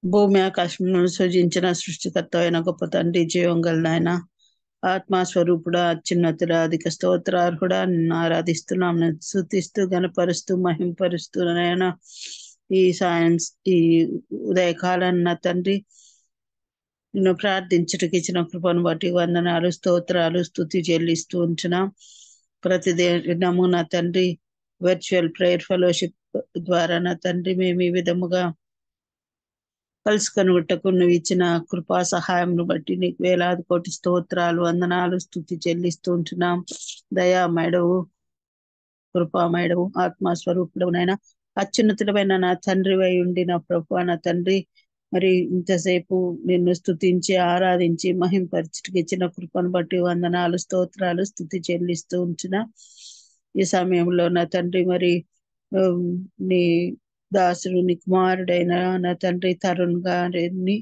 భూమి ఆకాశములను సృజించిన సృష్టికర్త అయిన గొప్ప తండ్రి, జీవం గల నాయన, ఆత్మస్వరూపుడా, అత్యున్నతుడా, అధిక స్తోత్రార్హుడా, నిన్ను ఆరాధిస్తున్నాం, నిన్ను స్తుతిస్తూ గణపరుస్తూ మహింపరుస్తూ నాయన ఈ సాయం ఈ ఉదయకాలం నా తండ్రి నిన్ను ప్రార్థించుటకు ఇచ్చిన కృపను బట్టి వందనాలు, స్తోత్రాలు, స్తుతి చెల్లిస్తూ ఉంటున్నాం. ప్రతి దినము నా తండ్రి వర్చువల్ ప్రేయర్ ఫెలోషిప్ ద్వారా నా తండ్రి మేము ఈ విధముగా కలుసుకొని గుట్టకు నువ్వు ఇచ్చిన కృపా సహాయంను బట్టి నీకు వేలాది కోటి స్తోత్రాలు, వందనాలు, స్తుతి చెల్లిస్తూ ఉంటున్నాం. దయామయుడవు, కృపామయుడవు, ఆత్మస్వరూపుడవు నాయన, అత్యున్నతుడమైన నా తండ్రి వై ఉండి నా ప్రభు నా తండ్రి మరి ఇంతసేపు నిన్ను స్తుతించి ఆరాధించి మహింపరచుటకు ఇచ్చిన కృపను బట్టి వందనాలు, స్తోత్రాలు, స్తుతి చెల్లిస్తూ ఉంటున్నా. ఈ సమయంలో నా తండ్రి మరి నీ దాసుడు నీ కుమారుడైన నా తండ్రి తరుణ్ గారిని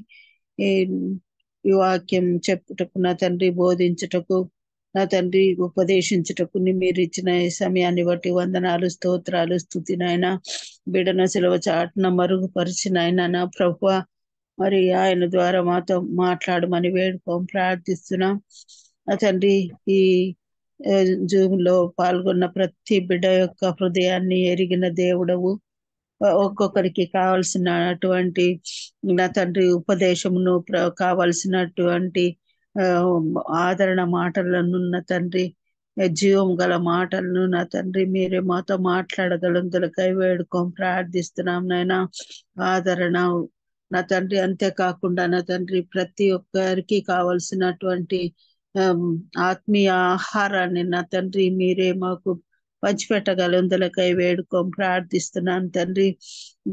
ఈ వాక్యం చెప్పుటకు నా తండ్రి బోధించుటకు నా తండ్రి ఉపదేశించుటకు మీరు ఇచ్చిన ఈ సమయాన్ని బట్టి వందనాలు, స్తోత్రాలు, స్తుతి నాయన. బిడన సిలువ చాటున మరుగుపరిచినైనా నా ప్రభు మరి ఆయన ద్వారా మాతో మాట్లాడమని ప్రార్థిస్తున్నాం. నా తండ్రి ఈ జూమ్ లో పాల్గొన్న ప్రతి బిడ్డ యొక్క హృదయాన్ని ఎరిగిన దేవుడవు, ఒక్కొక్కరికి కావలసినటువంటి నా తండ్రి ఉపదేశమును కావలసినటువంటి ఆదరణ మాటలను నా తండ్రి జీవం గల మాటలను నా తండ్రి మీరే మాతో మాట్లాడగలందులకై ప్రార్థిస్తున్నాం నాయన. ఆదరణ నా తండ్రి, అంతేకాకుండా నా తండ్రి ప్రతి ఒక్కరికి కావలసినటువంటి ఆత్మీయ ఆహారాన్ని నా తండ్రి మీరే మాకు పంచిపెట్టగలందులకై ప్రార్థిస్తున్నాను తండ్రి.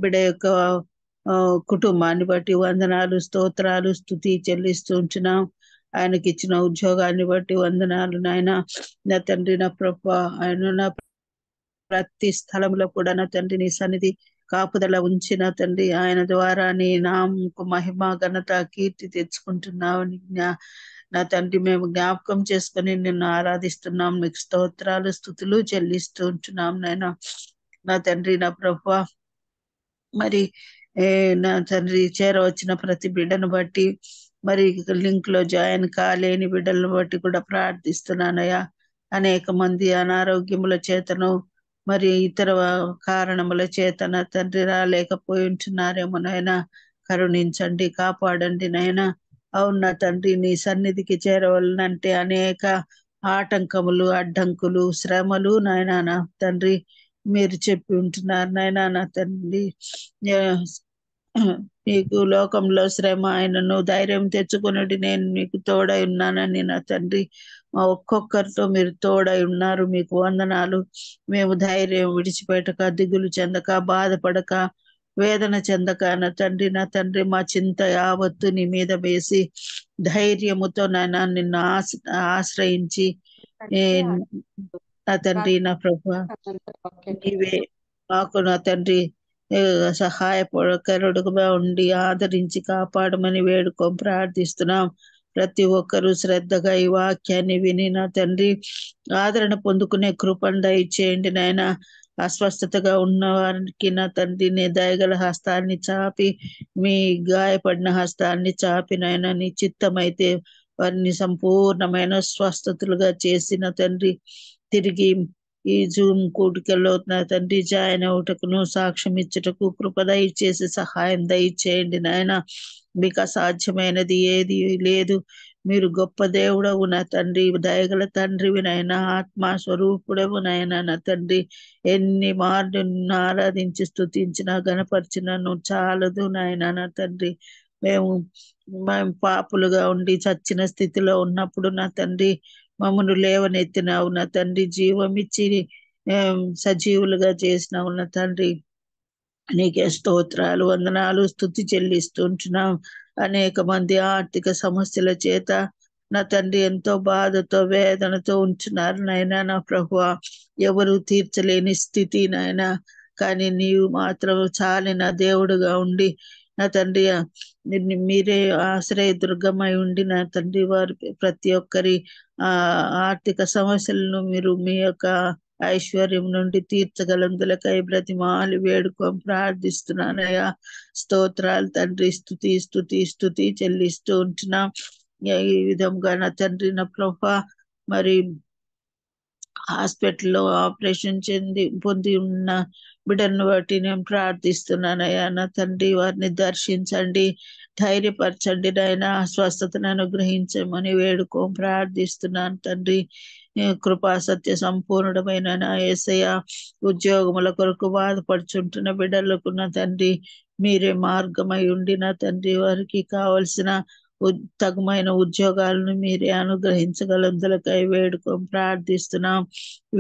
బిడ యొక్క కుటుంబాన్ని బట్టి వందనాలు, స్తోత్రాలు, స్తుతి చెల్లిస్తూ ఉంటున్నాం. ఆయనకి ఇచ్చిన ఉద్యోగాన్ని బట్టి వందనాలు నాయన. నా తండ్రి నా ప్రభు ఆయన నా ప్రతి స్థలంలో కూడా నా తండ్రి నీ సన్నిధి కాపుదల ఉంచిన తండ్రి ఆయన ద్వారా నీ నామకు మహిమ ఘనత కీర్తి తెచ్చుకుంటున్నావు. నా తండ్రి మేము జ్ఞాపకం చేసుకుని నిన్ను ఆరాధిస్తున్నాం, నీకు స్తోత్రాలు, స్తుతులు చెల్లిస్తూ ఉంటున్నాం నాయన. నా తండ్రి నా ప్రభు మరి నా తండ్రి చేరవచ్చిన ప్రతి బిడ్డను బట్టి మరి లింక్ లో జాయిన్ కాలేని బిడ్డలను బట్టి కూడా ప్రార్థిస్తున్నానయ్యా. అనేక మంది అనారోగ్యముల చేతను మరి ఇతర కారణముల చేత నా తండ్రి రాలేకపోయి ఉంటున్నారేమో నాయనా. కరుణించండి, కాపాడండి నాయనా. అవును నా తండ్రి, నీ సన్నిధికి చేరవలనంటే అనేక ఆటంకములు, అడ్డంకులు, శ్రమలు నాయనా నా తండ్రి మీరు చెప్పి ఉంటున్నారు నాయనా. నా తండ్రి మీకు లోకంలో శ్రమ ఆయనను ధైర్యం తెచ్చుకున్నది, నేను మీకు తోడై ఉన్నానని నా తండ్రి మా ఒక్కొక్కరితో మీరు తోడై ఉన్నారు. మీకు వందనాలు. మేము ధైర్యం విడిచిపెట్టక, దిగులు చెందక, బాధపడక, వేదన చెందక నా తండ్రి మా చింత యావత్తు నీ మీద వేసి ధైర్యముతో నాయన నిన్ను ఆశ్రయించి నా తండ్రి నా ప్రభు నీవే మాకు నా తండ్రి సహాయపడకరుడుగా ఉండి ఆదరించి కాపాడమని ప్రార్థిస్తున్నాం. ప్రతి ఒక్కరూ శ్రద్ధగా ఈ వాక్యాన్ని విని నా తండ్రి ఆదరణ పొందుకునే కృపను దయచేయండి నాయన. అస్వస్థతగా ఉన్న వారికి నా తండ్రి నీ దయగల హస్తాన్ని చాపి, మీ గాయపడిన హస్తాన్ని చాపి నాయన నీ చిత్తమైతే వారిని సంపూర్ణమైన స్వస్థతలుగా చేసిన తండ్రి తిరిగి ఈ జూమ్ కూడికల్లో నా తండ్రి జాయిన్ అవుటకును సాక్ష్యం ఇచ్చుటకు కృప దయచేసి సహాయం దయచేయండి నాయన. మీకు అసాధ్యమైనది ఏది లేదు. మీరు గొప్ప దేవుడవు నా తండ్రి, దయగల తండ్రివి నాయన, ఆత్మ స్వరూపుడవు నాయన. నా తండ్రి ఎన్ని మార్లు నిన్ను ఆరాధించి స్తుతించిన గణపరిచినను చాలదు నాయన. నా తండ్రి మేము పాపులుగా ఉండి చచ్చిన స్థితిలో ఉన్నప్పుడు నా తండ్రి మమ్మను లేవనెత్తినావు నా తండ్రి, జీవమిచ్చి సజీవులుగా చేసినావు నా తండ్రి. నీకే స్తోత్రాలు, వందనాలు, స్తుతి చెల్లిస్తుంటున్నాం. అనేక మంది ఆర్థిక సమస్యల చేత నా తండ్రి ఎంతో బాధతో వేదనతో ఉంటున్నారు నాయన. నా ప్రభు ఎవరు తీర్చలేని స్థితి నాయన, కానీ నీవు మాత్రం చాలిన దేవుడుగా ఉండి నా తండ్రి మీరే ఆశ్రయ దుర్గమై ఉండి నా తండ్రి వారి ప్రతి ఒక్కరి ఆర్థిక సమస్యలను మీరు మీ యొక్క ఐశ్వర్యం నుండి తీర్చగలందులకై బ్రతిమాలి వేడుకొని ప్రార్థిస్తున్నానయ్యా. స్తోత్రాలు తండ్రి, స్తుతి స్తుతి స్తుతి చెల్లిస్తూ ఉంటున్నాం. ఈ విధంగా నా తండ్రి నా ప్రభా, మరి హాస్పిటల్లో ఆపరేషన్ పొంది ఉన్న బిడ్డలను బట్టి నేను ప్రార్థిస్తున్నానయ్యా. నా తండ్రి వారిని దర్శించండి, ధైర్యపరచండి నాయన, స్వస్థతను అనుగ్రహించమని ప్రార్థిస్తున్నాను తండ్రి. కృపా సత్య సంపూర్ణమైన నా యేసయ్య, ఉద్యోగముల కొరకు బాధపడుచుంటున్న బిడ్డలకు నా తండ్రి మీరే మార్గమై ఉండి నా తండ్రి వారికి కావలసిన తగుమైన ఉద్యోగాలను మీరే అనుగ్రహించగలందులకై ప్రార్థిస్తున్నాం.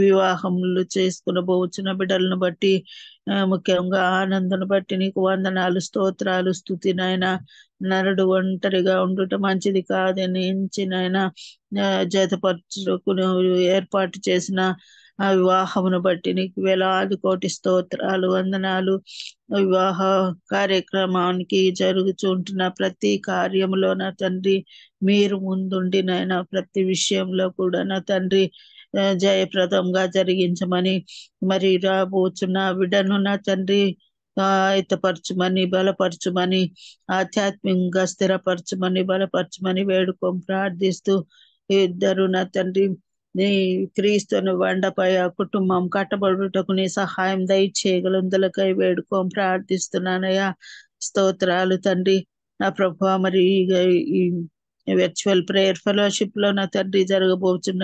వివాహములు చేసుకునబోచున్న బిడ్డలను బట్టి, ముఖ్యంగా ఆనందను బట్టి నీకు వందనాలు, స్తోత్రాలు, స్తుతి నాయన. నరుడు ఒంటరిగా ఉండుట మంచిది కాదని ఎంచినాయన జతపరచుకుని ఏర్పాటు చేసిన ఆ వివాహమును బట్టి నీకు వేలాది కోటి స్తోత్రాలు, వందనాలు. వివాహ కార్యక్రమానికి జరుగుతుంటున్న ప్రతి కార్యములో నా తండ్రి మీరు ముందుండి నాయన, ప్రతి విషయంలో కూడా నా తండ్రి జయప్రదంగా జరిగించమని, మరి రాబోచున్న బిడ్డను నా తండ్రి ఆయత్తపరచుమని, బలపరచుమని, ఆధ్యాత్మికంగా స్థిరపరచుమని, బలపరచుమని ప్రార్థిస్తూ, ఇద్దరు నా తండ్రి నీ క్రీస్తును బండపై ఆ కుటుంబం కట్టబడుటకు నీ సహాయం దయచేయగలందులకై ప్రార్థిస్తున్నానయ్యా. స్తోత్రాలు తండ్రి నా ప్రభా. మరి ఈ వర్చువల్ ప్రేయర్ ఫెలోషిప్ లో నా తండ్రి జరగబోతున్న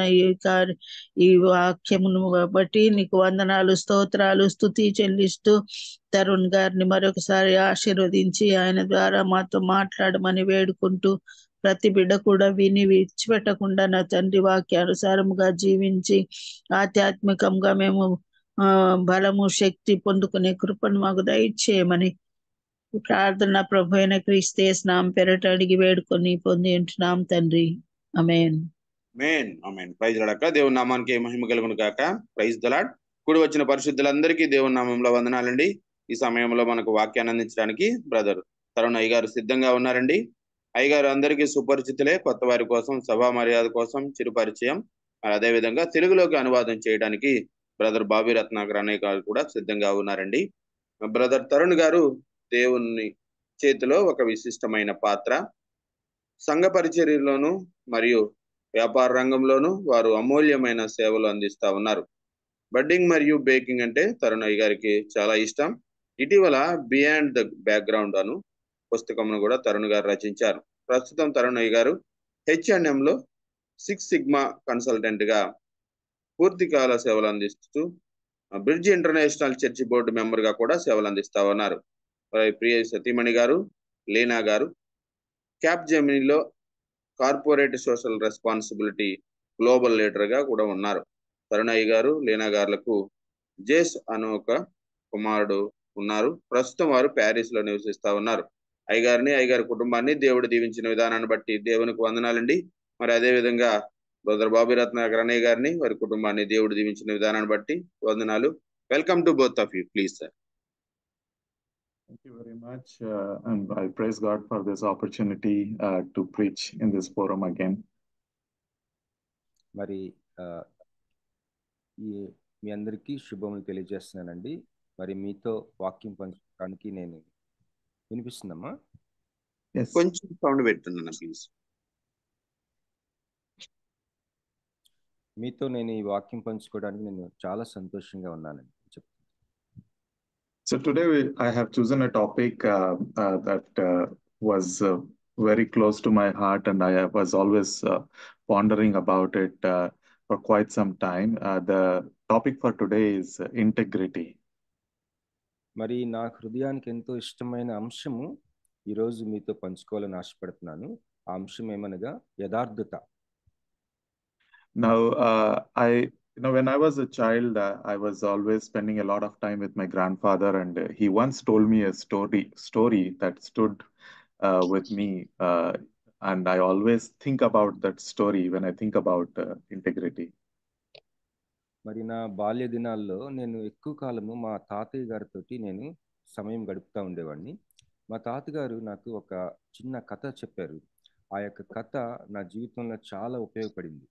ఈ వాక్యమును బట్టి నీకు వందనాలు, స్తోత్రాలు, స్తుతి చెల్లిస్తూ తరుణ్ గారిని మరొకసారి ఆశీర్వదించి ఆయన ద్వారా మాతో మాట్లాడమని వేడుకుంటూ, ప్రతి బిడ్డ కూడా విని విడిచిపెట్టకుండా నా తండ్రి వాక్యానుసారముగా జీవించి ఆధ్యాత్మికంగా మేము బలము శక్తి పొందుకునే కృపను మాకు దయచేయమని ప్రార్థన ప్రభు అయిన క్రీస్తు నామం పేరట అడిగి వేడుకొని పొంది ఉంటున్నాం తండ్రి. ఆమేన్. ఆమేన్. Praise lord. దేవుని నామానికి మహిమ కలుగును గాక. Praise the lord. కూడి వచ్చిన పరిశుద్ధులందరికీ దేవుని నామంలో వందనాలండి. ఈ సమయంలో మనకు వాక్యాన్ని అందించడానికి బ్రదర్ తరుణ్ అయ్యగారు సిద్ధంగా ఉన్నారండి. అయ్యగారు అందరికీ సుపరిచితులే. కొత్త వారి కోసం, సభా మర్యాద కోసం చిరు పరిచయం. అదే విధంగా తెలుగులోకి అనువాదం చేయడానికి బ్రదర్ బాబీ రత్నాకర్ అన్నయ్య గారు కూడా సిద్ధంగా ఉన్నారండి. బ్రదర్ తరుణ్ గారు దేవుని చేతిలో ఒక విశిష్టమైన పాత్ర. సంఘ పరిచర్యలోను మరియు వ్యాపార రంగంలోనూ వారు అమూల్యమైన సేవలు అందిస్తా ఉన్నారు. బడ్డింగ్ మరియు బేకింగ్ అంటే తరుణ్ అయ్య గారికి చాలా ఇష్టం. ఇటీవల బియాండ్ ద బ్యాక్గ్రౌండ్ అను పుస్తకమును కూడా తరుణ్ గారు రచించారు. ప్రస్తుతం తరుణ్ అయ్య గారు H&M లో 6 సిగ్మా కన్సల్టెంట్ గా పూర్తికాల సేవలు అందిస్తూ bridge international church board member గా కూడా సేవలు అందిస్తా ఉన్నారు. ప్రియ సతీమణి గారు లీనా గారు క్యాప్ జెమినీలో corporate social responsibility global leader గా కూడా ఉన్నారు. తరుణ్ అయ్య గారు లీనా గారులకు జేస్ అను ఒక కుమారుడు ఉన్నారు. ప్రస్తుతం వారు ప్యారిస్ లో నివసిస్తా ఉన్నారు. అయ్యగారిని అయ్యగారి కుటుంబాన్ని దేవుడు దీవించిన విధానాన్ని బట్టి దేవునికి వందనాలండి. మరి అదే విధంగా బ్రదర్ బాబీ రత్నాకర్ అన్నయ్య గారిని వారి కుటుంబాన్ని దేవుడు దీవించిన విధానాన్ని బట్టి వందనాలు. Welcome to both of you. Please sir. Thank you very much, and I praise God for this opportunity to preach in this forum again. మరి మీ అందరికీ శుభములు తెలియజేస్తున్నానండి. మరి మీతో వాక్యం పంచుకోవడానికి నేను వినిపిస్తుందమ్మా? కొంచెం సౌండ్ పెట్టున్నాను ప్లీజ్. మీతో నేను ఈ వాక్యం పంచుకోవడానికి నేను చాలా సంతోషంగా ఉన్నానండి. So today I have chosen a topic that was very close to my heart, and I was always pondering about it for quite some time. The topic for today is integrity. మరి నా హృదయానికి ఎంతో ఇష్టమైన అంశము ఈరోజు మీతో పంచుకోవాలని ఆశపడుతున్నాను. ఆ అంశం ఏమనగా యథార్థత. Now, when I was a child, I was always spending a lot of time with my grandfather, and he once told me a story that stood with me, and I always think about that story when I think about integrity. మరి నా బాల్య దినాల్లో నేను ఎక్కువ కాలము మా తాతయ్య గారితో నేను సమయం గడుపుతూ ఉండేవాడిని. మా తాతగారు నాకు ఒక చిన్న కథ చెప్పారు. ఆ యొక్క కథ నా జీవితంలో చాలా ఉపయోగపడింది.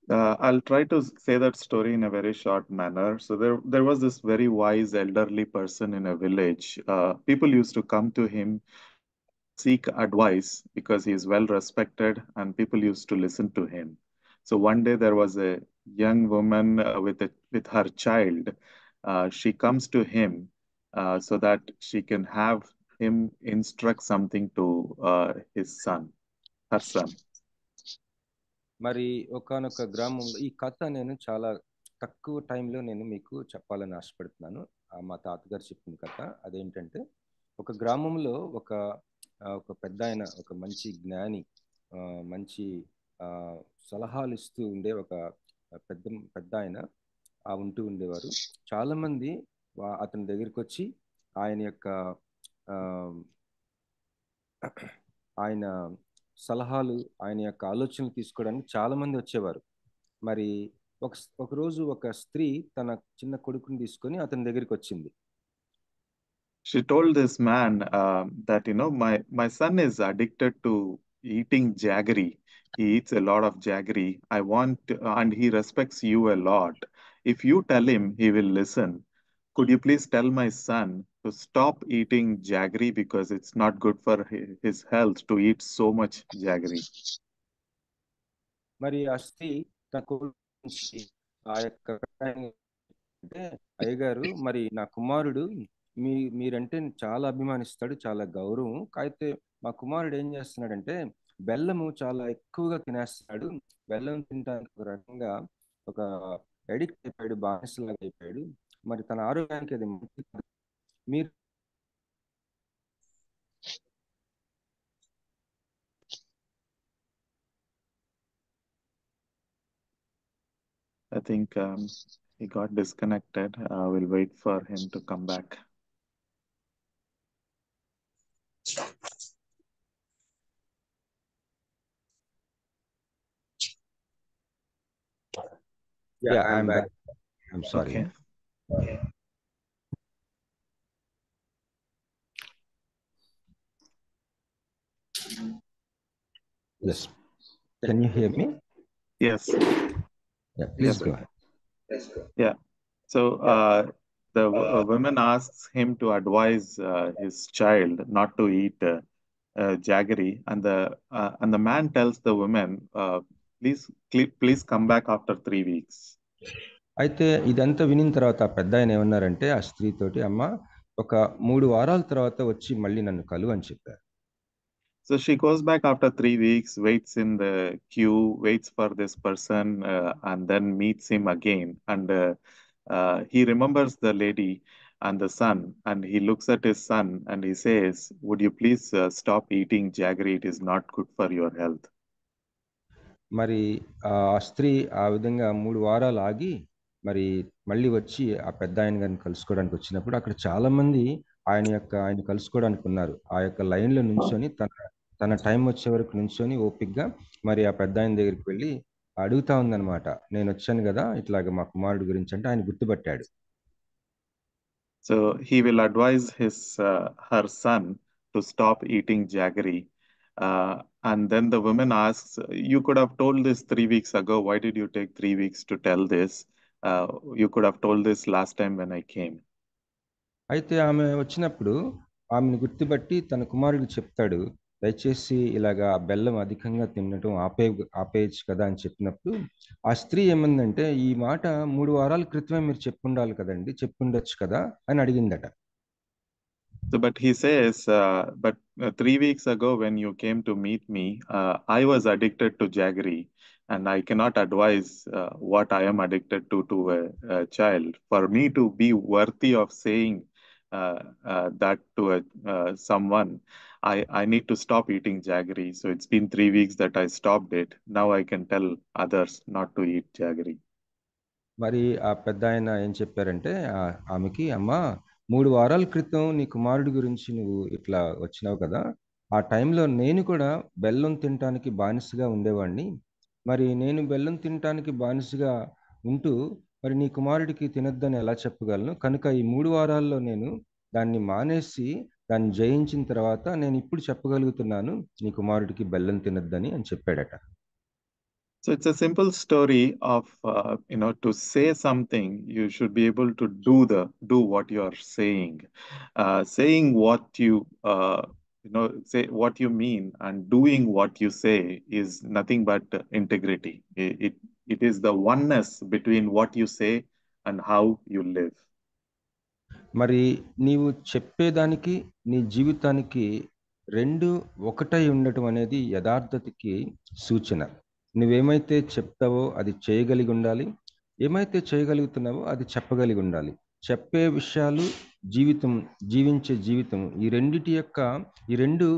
I'll try to say that story in a very short manner. So there was this very wise elderly person in a village. People used to come to him, seek advice because he is well respected, and people used to listen to him. So one day there was a young woman with her child. She comes to him so that she can have him instruct something to her son. మరి ఒకానొక గ్రామంలో ఈ కథ నేను చాలా తక్కువ టైంలో నేను మీకు చెప్పాలని ఆశపడుతున్నాను. మా తాతగారు చెప్పిన కథ అదేంటంటే, ఒక గ్రామంలో ఒక పెద్ద ఆయన, ఒక మంచి జ్ఞాని, మంచి సలహాలు ఇస్తూ ఉండే ఒక పెద్ద ఆయన ఉంటూ ఉండేవారు. చాలా మంది అతని దగ్గరికి వచ్చి ఆయన సలహాలు, ఆయన యొక్క ఆలోచనలు తీసుకోవడానికి చాలా మంది వచ్చేవారు. మరి ఒకరోజు ఒక స్త్రీ తన చిన్న కొడుకుని తీసుకొని అతని దగ్గరికి వచ్చింది. She told this man that, my son is addicted to eating jaggery. He eats a lot of jaggery. And he respects you a lot. If you tell him, he will listen. Could you please tell my son to stop eating jaggery because it's not good for his health to eat so much jaggery? మరి ఆ స్త్రీ తన కొడుకు ఆ యొక్క అంటే, అయ్యగారు, మరి నా కుమారుడు మీరంటే చాలా అభిమానిస్తాడు, చాలా గౌరవం. అయితే మా కుమారుడు ఏం చేస్తున్నాడంటే బెల్లము చాలా ఎక్కువగా తినేస్తున్నాడు. బెల్లం తినడానికి ఒక రకంగా ఒక ఎడిక్ట్ అయిపోయాడు, బానిసలాగా అయిపోయాడు. మరి తన ఆరోగ్యానికి అది మీరు I think he got disconnected. We'll wait for him to come back. Yeah, I'm back. I'm sorry. Okay. Yes. Can you hear me? Yes. Yeah, please go ahead. Yeah. So the woman asks him to advise his child not to eat jaggery, and the man tells the woman, please come back after 3 weeks. అయితే ఇదంతా వినిన తర్వాత ఆ పెద్ద ఆయన ఏమన్నారంటే ఆ స్త్రీతోటి, అమ్మ, ఒక 3 వారాల తర్వాత వచ్చి మళ్ళీ నన్ను కలువు అని చెప్పారు. So she goes back after 3 weeks, waits in the queue, waits for this person, and then meets him again. And he remembers the lady and the son, and he looks at his son and he says, would you please stop eating jaggery? It is not good for your health. మరి ఆ స్త్రీ ఆ విధంగా 3 వారాలు ఆగి మరి మళ్ళీ వచ్చి ఆ పెద్ద ఆయన గారిని కలుసుకోవడానికి వచ్చినప్పుడు అక్కడ చాలా మంది ఆయన కలుసుకోవడానికి ఉన్నారు. ఆ యొక్క లైన్లో నుంచొని తన టైం వచ్చే వరకు నుంచొని ఓపిక్గా మరి ఆ పెద్ద ఆయన దగ్గరికి వెళ్ళి అడుగుతా ఉందన్నమాట. నేను వచ్చాను కదా ఇట్లాగ మా కుమారుడు గురించి అంటే ఆయన గుర్తుపట్టాడు. So he will advise her son to stop eating jaggery. And then the woman asks, you could have told this 3 weeks ago. Why did you take 3 weeks to tell this? You could have told this last time when I came. అయితే ఆమె వచ్చినప్పుడు ఆమెను గుర్తుపట్టి తన కుమారుడికి చెప్తాడు, దయచేసి ఇలాగా బెల్లం అధికంగా తినటం ఆపేయచ్చు కదా అని చెప్పినప్పుడు ఆ స్త్రీ ఏమందంటే, ఈ మాట 3 వారాల క్రితమే మీరు చెప్పుండొచ్చు కదా అని అడిగిందట. So, but he says, but 3 weeks ago when you came to meet me, I was addicted to jaggery, and I cannot advise what I am addicted to a child. For me to be worthy of saying that to someone, I need to stop eating jaggery. So it's been 3 weeks that I stopped it. Now I can tell others not to eat jaggery. మరి ఆ పెద్ద ఆయన ఏం చెప్పారంటే ఆమెకి, అమ్మ, 3 వారాల క్రితం నీ కుమారుడి గురించి నువ్వు ఇట్లా వచ్చినావు కదా, ఆ టైంలో నేను కూడా బెల్లం తినటానికి బానిసగా ఉండేవాడిని. మరి నేను బెల్లం తినటానికి బానిసగా ఉంటూ మరి నీ కుమారుడికి తినొద్దని ఎలా చెప్పగలను? కనుక ఈ 3 వారాల్లో నేను దాన్ని మానేసి దాన్ని జయించిన తర్వాత నేను ఇప్పుడు చెప్పగలుగుతున్నాను నీ కుమారుడికి బెల్లం తినొద్దని అని చెప్పాడట. So it's a simple story of to say something, you should be able to do what you are saying. Saying what say what you mean, and doing what you say is nothing but integrity. It is the oneness between what you say and how you live. మరి నీవు చెప్పేదానికి నీ జీవితానికి రెండు ఒకటై ఉండటం అనేది యథార్థతకి సూచన. నువ్వేమైతే చెప్తావో అది చేయగలిగి ఉండాలి, ఏమైతే చేయగలుగుతున్నావో అది చెప్పగలిగి ఉండాలి. చెప్పే విషయాలు, జీవించే జీవితం, ఈ రెండు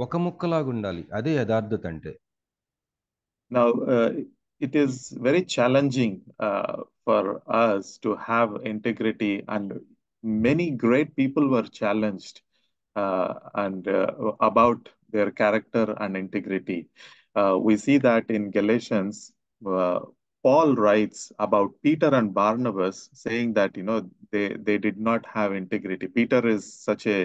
ఒక ముక్కలాగా ఉండాలి. అదే యథార్థత అంటే. Now, it is very challenging for us to have integrity, and many great people were challenged and about their character and integrity. We see that in Galatians, Paul writes about Peter and Barnabas, saying that they did not have integrity. Peter is such a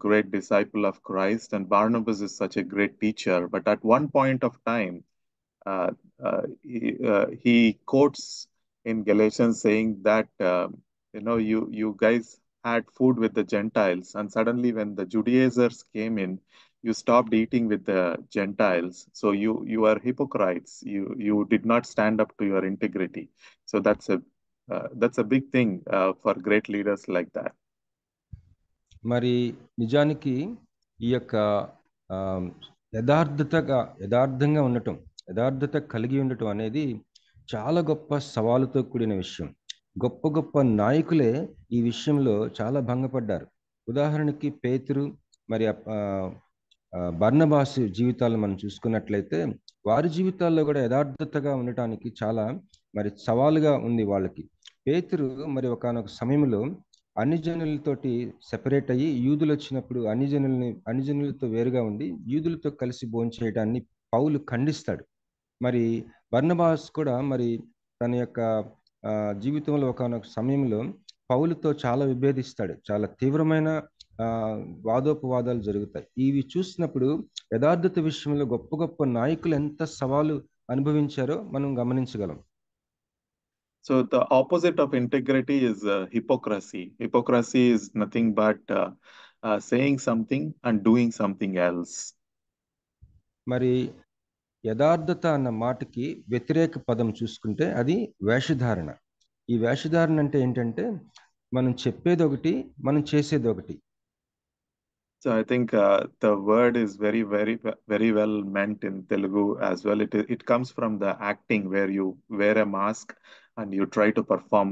great disciple of Christ, and Barnabas is such a great teacher. But at one point of time, he quotes in Galatians saying that you guys had food with the Gentiles, and suddenly when the Judaizers came in, you stopped eating with the Gentiles. So you are hypocrites. You did not stand up to your integrity. So that's a big thing for great leaders like that. మరి నిజానికి ఈ యొక్క యథార్థంగా ఉండటం, యథార్థత కలిగి ఉండటం అనేది చాలా గొప్ప సవాలుతో కూడిన విషయం. గొప్ప గొప్ప నాయకులే ఈ విషయంలో చాలా భంగపడ్డారు. ఉదాహరణకి పేతురు, మరి బర్నబాసు జీవితాలను మనం చూసుకున్నట్లయితే వారి జీవితాల్లో కూడా యథార్థతగా ఉండటానికి చాలా మరి సవాలుగా ఉంది వాళ్ళకి. పేతురు మరి ఒకానొక సమయంలో అన్ని జనులతోటి సెపరేట్ అయ్యి, యూదులు వచ్చినప్పుడు అన్ని జనులతో వేరుగా ఉండి యూదులతో కలిసి భోంచేయడాన్ని పౌలు ఖండిస్తాడు. మరి బర్నబాస్ కూడా మరి తన యొక్క జీవితంలో ఒకానొక సమయంలో పౌలుతో చాలా విభేదిస్తాడు. చాలా తీవ్రమైన వాదోపవాదాలు జరుగుతాయి. ఇవి చూసినప్పుడు యథార్థత విషయంలో గొప్ప గొప్ప నాయకులు ఎంత సవాలు అనుభవించారో మనం గమనించగలం. So the opposite of integrity is hypocrisy. Hypocrisy is nothing but saying something and doing something else. మరి యథార్థత అన్న మాటకి వ్యతిరేక పదం చూసుకుంటే అది వేషధారణ. ఈ వేషధారణ అంటే ఏంటంటే మనం చెప్పేది ఒకటి, మనం చేసేది ఒకటి. So I think the word is very, very, very well meant in Telugu as well. It comes from the acting where you wear a mask and you try to perform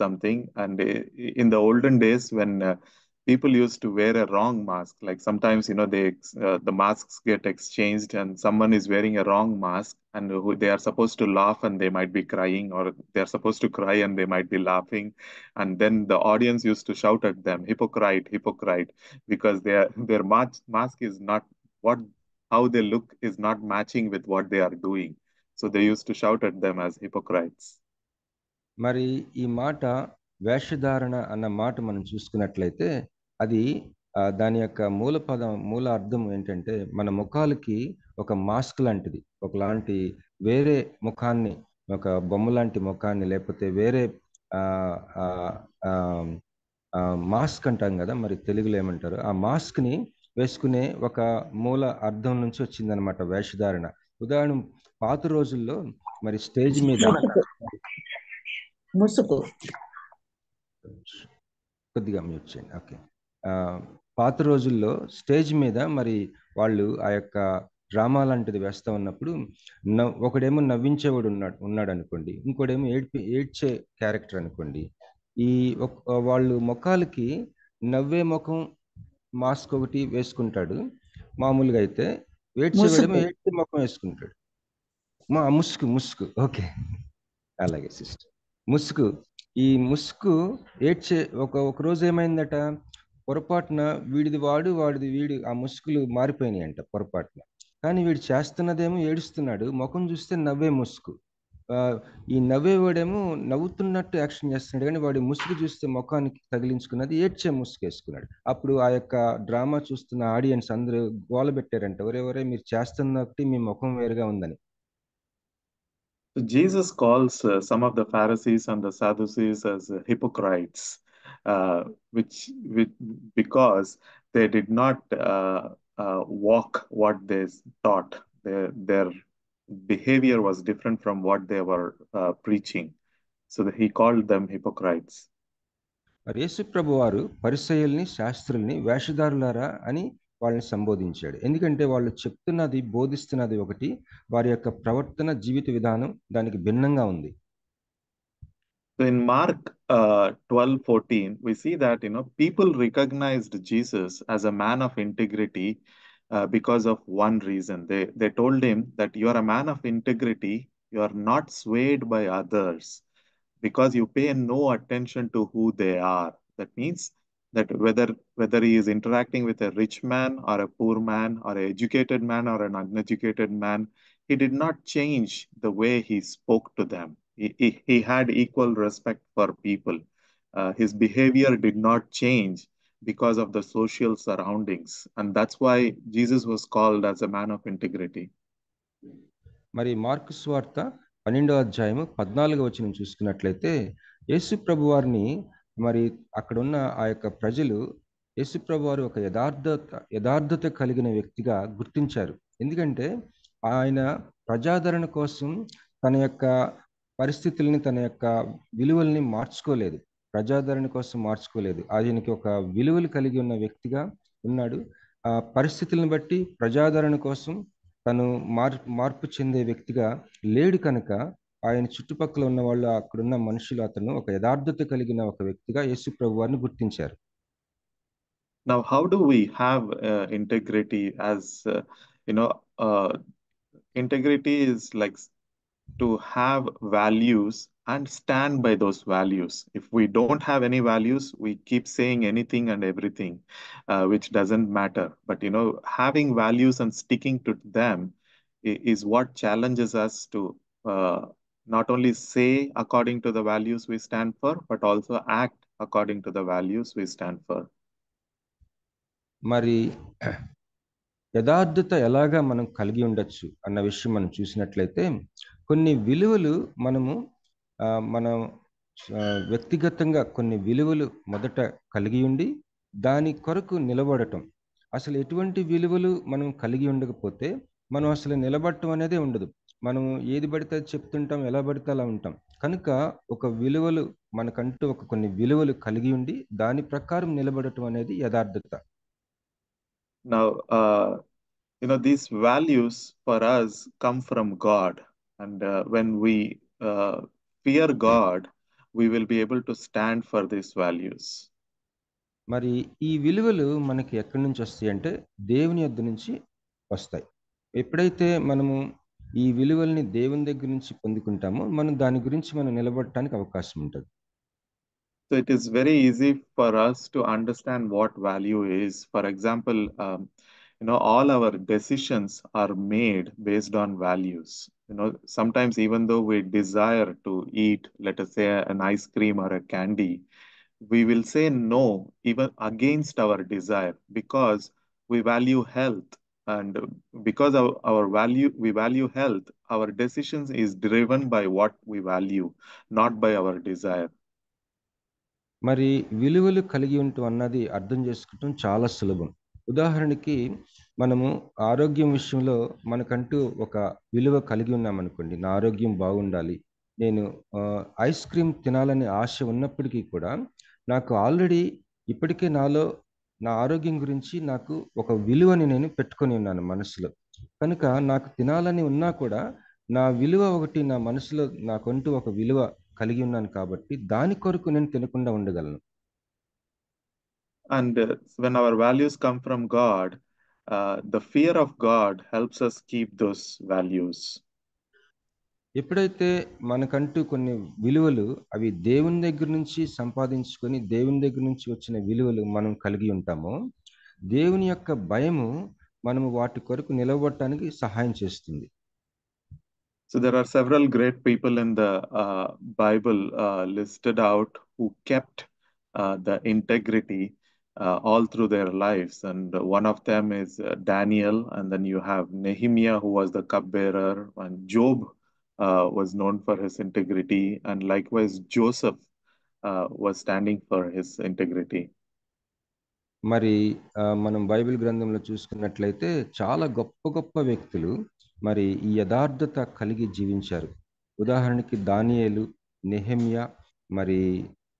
something. And in the olden days, when people used to wear a wrong mask, like sometimes the masks get exchanged and someone is wearing a wrong mask, and they are supposed to laugh and they might be crying, or they are supposed to cry and they might be laughing, and then the audience used to shout at them, hypocrite, hypocrite, because their mask is not how they look is not matching with what they are doing. So they used to shout at them as hypocrites. మరి ఈ మాట వేషధారణ అన్న మాట మనం చూసుకున్నట్లయితే అది దాని యొక్క మూల అర్థం ఏంటంటే మన ముఖాలకి ఒక మాస్క్ లాంటిది, ఒకలాంటి వేరే ముఖాన్ని, ఒక బొమ్మ లాంటి ముఖాన్ని, లేకపోతే వేరే మాస్క్ అంటాం కదా, మరి తెలుగులో ఏమంటారు, ఆ మాస్క్ ని వేసుకునే ఒక మూల అర్థం నుంచి వచ్చిందనమాట వేషధారణ. ఉదాహరణ, పాత రోజుల్లో మరి స్టేజ్ మీద ముసుగు, కొద్దిగా మ్యూట్ చేయండి. ఓకే. పాత రోజుల్లో స్టేజ్ మీద మరి వాళ్ళు ఆ యొక్క డ్రామా లాంటిది వేస్తా ఉన్నప్పుడు ఒకడేమో నవ్వించేవాడు ఉన్నాడు అనుకోండి, ఇంకోడేమో ఏడ్చే క్యారెక్టర్ అనుకోండి. ఈ వాళ్ళు ముఖాలకి నవ్వే ముఖం మాస్క్ ఒకటి వేసుకుంటాడు మామూలుగా అయితే, ఏడ్చేవాడేమో ఏడ్చే ముఖం వేసుకుంటాడు. ముసుగు. ఓకే, అలాగే సిస్టర్, ముసుగు. ఈ ముసుగు ఏడ్చే ఒక రోజు ఏమైందట, పొరపాటున వాడిది వీడు ఆ ముసుగులు మారిపోయినాయి అంట పొరపాటున. కానీ వీడు చేస్తున్నదేమో ఏడుస్తున్నాడు, ముఖం చూస్తే నవ్వే ముసుగు. ఈ నవ్వేవాడేమో నవ్వుతున్నట్టు యాక్షన్ చేస్తున్నాడు, కానీ వాడి ముసుగు చూస్తే ముఖానికి తగిలించుకున్నది ఏడ్చే ముసుగు వేసుకున్నాడు. అప్పుడు ఆ యొక్క డ్రామా చూస్తున్న ఆడియన్స్ అందరూ గోల పెట్టారంట, ఒరే మీరు చేస్తున్న ఒకటి, మీ ముఖం వేరుగా ఉందని. So Jesus calls some of the Pharisees and the Sadducees as hypocrites, which because they did not walk what they taught. Their behavior was different from what they were preaching. So that he called them hypocrites. మరి యేసు ప్రభు వారు పరిసయ్యుల్ని శాస్త్రుల్ని వేషధారులారా అని వాళ్ళని సంబోధించాడు. ఎందుకంటే వాళ్ళు చెప్తున్నది బోధిస్తున్నది ఒకటి, వారి యొక్క ప్రవర్తన జీవిత విధానం దానికి భిన్నంగా ఉంది. So in Mark 12:14, we see that people recognized Jesus as a man of integrity because of one reason. They told him that you are a man of integrity, you are not swayed by others because you pay no attention to who they are. That means that whether he is interacting with a rich man or a poor man or an educated man or an uneducated man, he did not change the way he spoke to them. He had equal respect for people. His behavior did not change because of the social surroundings. And that's why Jesus was called as a man of integrity. మరి mark సువార్త 12వ అధ్యాయము 14వ వచనం చూసుకున్నట్లయితే యేసు ప్రభు వారిని మరి అక్కడున్న ఆ యొక్క ప్రజలు యేసు ప్రభు వారు ఒక యథార్థత కలిగిన వ్యక్తిగా గుర్తించారు. ఎందుకంటే ఆయన ప్రజాదరణ కోసం తన యొక్క పరిస్థితుల్ని తన యొక్క విలువల్ని మార్చుకోలేదు, ప్రజాదరణ కోసం మార్చుకోలేదు. ఆయనకి ఒక విలువలు కలిగి ఉన్న వ్యక్తిగా ఉన్నాడు. ఆ పరిస్థితులను బట్టి ప్రజాదరణ కోసం తను మార్పు చెందే వ్యక్తిగా లేడు కనుక ఆయన చుట్టుపక్కల ఉన్న వాళ్ళు అక్కడున్న మనుషులు అతను ఒక యథార్థత కలిగిన ఒక వ్యక్తిగా యేసు ప్రభు వారిని గుర్తించారు. Now, how do we have integrity as integrity is like to have values and stand by those values. If we don't have any values, we keep saying anything and everything, which doesn't matter. But having values and sticking to them is what challenges us to not only say according to the values we stand for, but also act according to the values we stand for. మరి యథార్థత ఎలాగా మనం కలిగి ఉండొచ్చు అన్న విషయం మనం చూసినట్లయితే కొన్ని విలువలు మనం వ్యక్తిగతంగా కొన్ని విలువలు మొదట కలిగి ఉండి దాని కొరకు నిలబడటం. అసలు ఎటువంటి విలువలు మనం కలిగి ఉండకపోతే మనం అసలు నిలబడటం అనేదే ఉండదు. మనం ఏది పడితే చెప్తుంటాం, ఎలా పడితే అలా ఉంటాం. కనుక ఒక విలువలు మనకంటూ కొన్ని విలువలు కలిగి ఉండి దాని ప్రకారం నిలబడటం అనేది యథార్థత. Now, these values for us come from God. And when we fear God, we will be able to stand for these values. మరి ఈ విలువలు మనకి ఎక్కడి నుంచి వస్తాయి అంటే దేవుని యొద్ద నుంచి వస్తాయి. ఎప్పుడైతే మనము ఈ విలువల్ని దేవుని దగ్గర నుంచి పొందుకుంటామో మనం దాని గురించి మనం నిలబడటానికి అవకాశం ఉంటుంది. So it is very easy for us to understand what value is. For example, all our decisions are made based on values. Sometimes even though we desire to eat, let us say, an ice cream or a candy, we will say no even against our desire because we value health. And because we value health, our decisions is driven by what we value, not by our desire. మరి విలువలు కలిగి ఉండటం అన్నది అర్థం చేసుకోవటం చాలా సులభం. ఉదాహరణకి మనము ఆరోగ్యం విషయంలో మనకంటూ ఒక విలువ కలిగి ఉన్నామనుకోండి. నా ఆరోగ్యం బాగుండాలి, నేను ఐస్ క్రీమ్ తినాలనే ఆశ ఉన్నప్పటికీ కూడా నాకు ఆల్రెడీ ఇప్పటికే నాలో నా ఆరోగ్యం గురించి నాకు ఒక విలువని నేను పెట్టుకొని ఉన్నాను మనసులో. కనుక నాకు తినాలని ఉన్నా కూడా నా విలువ ఒకటి నా మనసులో నాకంటూ ఒక విలువ కలిగి ఉన్నాను కాబట్టి దాని కొరకు నేను తినకుండా ఉండగలను. And when our values come from God, the fear of God helps us keep those values. ఎప్పుడైతే మనకంటూ కొన్ని విలువలు అవి దేవుని దగ్గర నుంచి సంపాదించుకొని దేవుని దగ్గర నుంచి వచ్చిన విలువలు మనం కలిగి ఉంటామో దేవుని యొక్క భయము మనము వాటి కొరకు నిలబడటానికి సహాయం చేస్తుంది. So there are several great people in the Bible listed out who kept the integrity all through their lives. And one of them is Daniel. And then you have Nehemiah, who was the cupbearer, and Job, was known for his integrity, and likewise Joseph was standing for his integrity. మరి మనం Bible గ్రంథంలో చూసుకున్నట్లయితే చాలా గొప్ప గొప్ప వ్యక్తులు మరి ఈ యథార్థత కలిగి జీవించారు. ఉదాహరణకి దానియేలు, నెహెమ్యా, మరి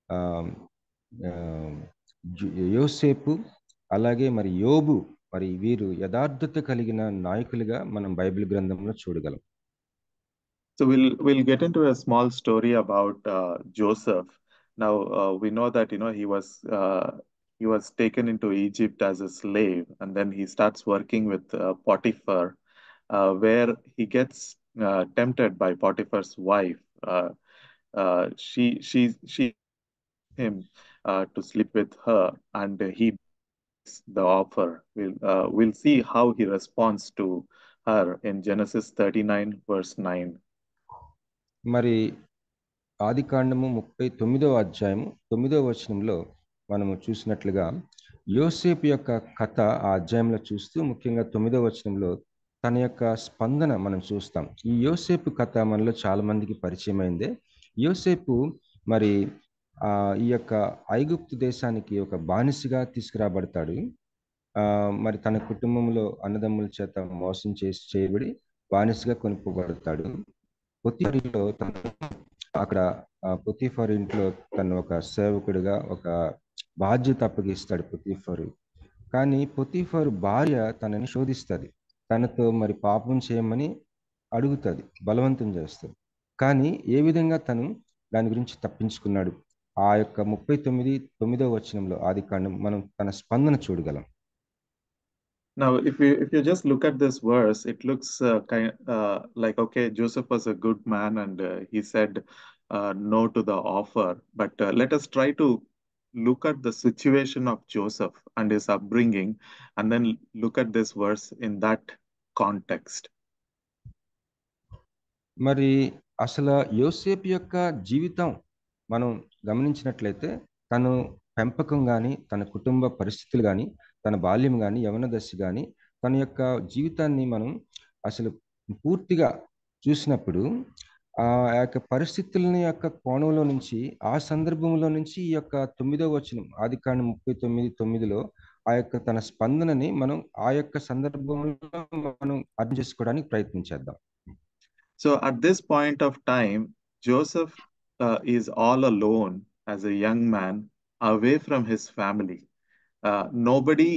ఆ, ఆ, యోసేపు, అలాగే మరి యోబు, మరి వీరు యథార్థత కలిగిన నాయకులుగా మనం బైబిల్ గ్రంథంలో చూడగలం. So we'll get into a small story about Joseph. Now we know that he was taken into Egypt as a slave, and then he starts working with Potiphar, where he gets tempted by Potiphar's wife. She him to sleep with her, and he takes the offer. We'll see how he responds to her in Genesis 39, verse 9. మరి ఆదికాండము 39వ అధ్యాయము 9వ వచనంలో మనము చూసినట్లుగా యోసేపు యొక్క కథ ఆ అధ్యాయంలో చూస్తూ ముఖ్యంగా 9వ వచనంలో తన యొక్క స్పందన మనం చూస్తాం. ఈ యోసేపు కథ మనలో చాలా మందికి పరిచయం అయిందే. యోసేపు మరి ఈ యొక్క ఐగుప్తు దేశానికి ఒక బానిసగా తీసుకురాబడతాడు. మరి తన కుటుంబంలో అన్నదమ్ముల చేత మోసం చేయబడి బానిసగా కొనుక్కోబడతాడు. అక్కడ పొతీఫర్ ఇంట్లో తను ఒక సేవకుడిగా ఒక బాధ్యత అప్పగిస్తాడు పొతీఫరు. కానీ పొతీఫర్ భార్య తనని శోధిస్తుంది, తనతో మరి పాపం చేయమని అడుగుతుంది, బలవంతం చేస్తుంది. కానీ ఏ విధంగా తను దాని గురించి తప్పించుకున్నాడు? ఆ యొక్క 39వ వచనంలో ఆదికాండం మనం తన స్పందన చూడగలం. Now, if you just look at this verse, it looks like, okay, Joseph was a good man and he said no to the offer. But let us try to look at the situation of Joseph and his upbringing, and then look at this verse in that context. మరి అసలు యోసేపు యొక్క జీవితం మనం గమనించినట్లయితే తను పెంపకం కానీ, తన కుటుంబ పరిస్థితులు కానీ, తన బాల్యం కానీ, యవన దశ కానీ, తన యొక్క జీవితాన్ని మనం అసలు పూర్తిగా చూసినప్పుడు ఆ యొక్క పరిస్థితులని యొక్క కోణంలో నుంచి, ఆ సందర్భంలో నుంచి ఈ యొక్క 9వ వచనం ఆదికాండం 39:9లో ఆ యొక్క తన స్పందనని మనం ఆ యొక్క సందర్భంలో మనం అర్థం చేసుకోవడానికి ప్రయత్నించేద్దాం. So at this point of time, Joseph is all alone as a young man, away from his family. Nobody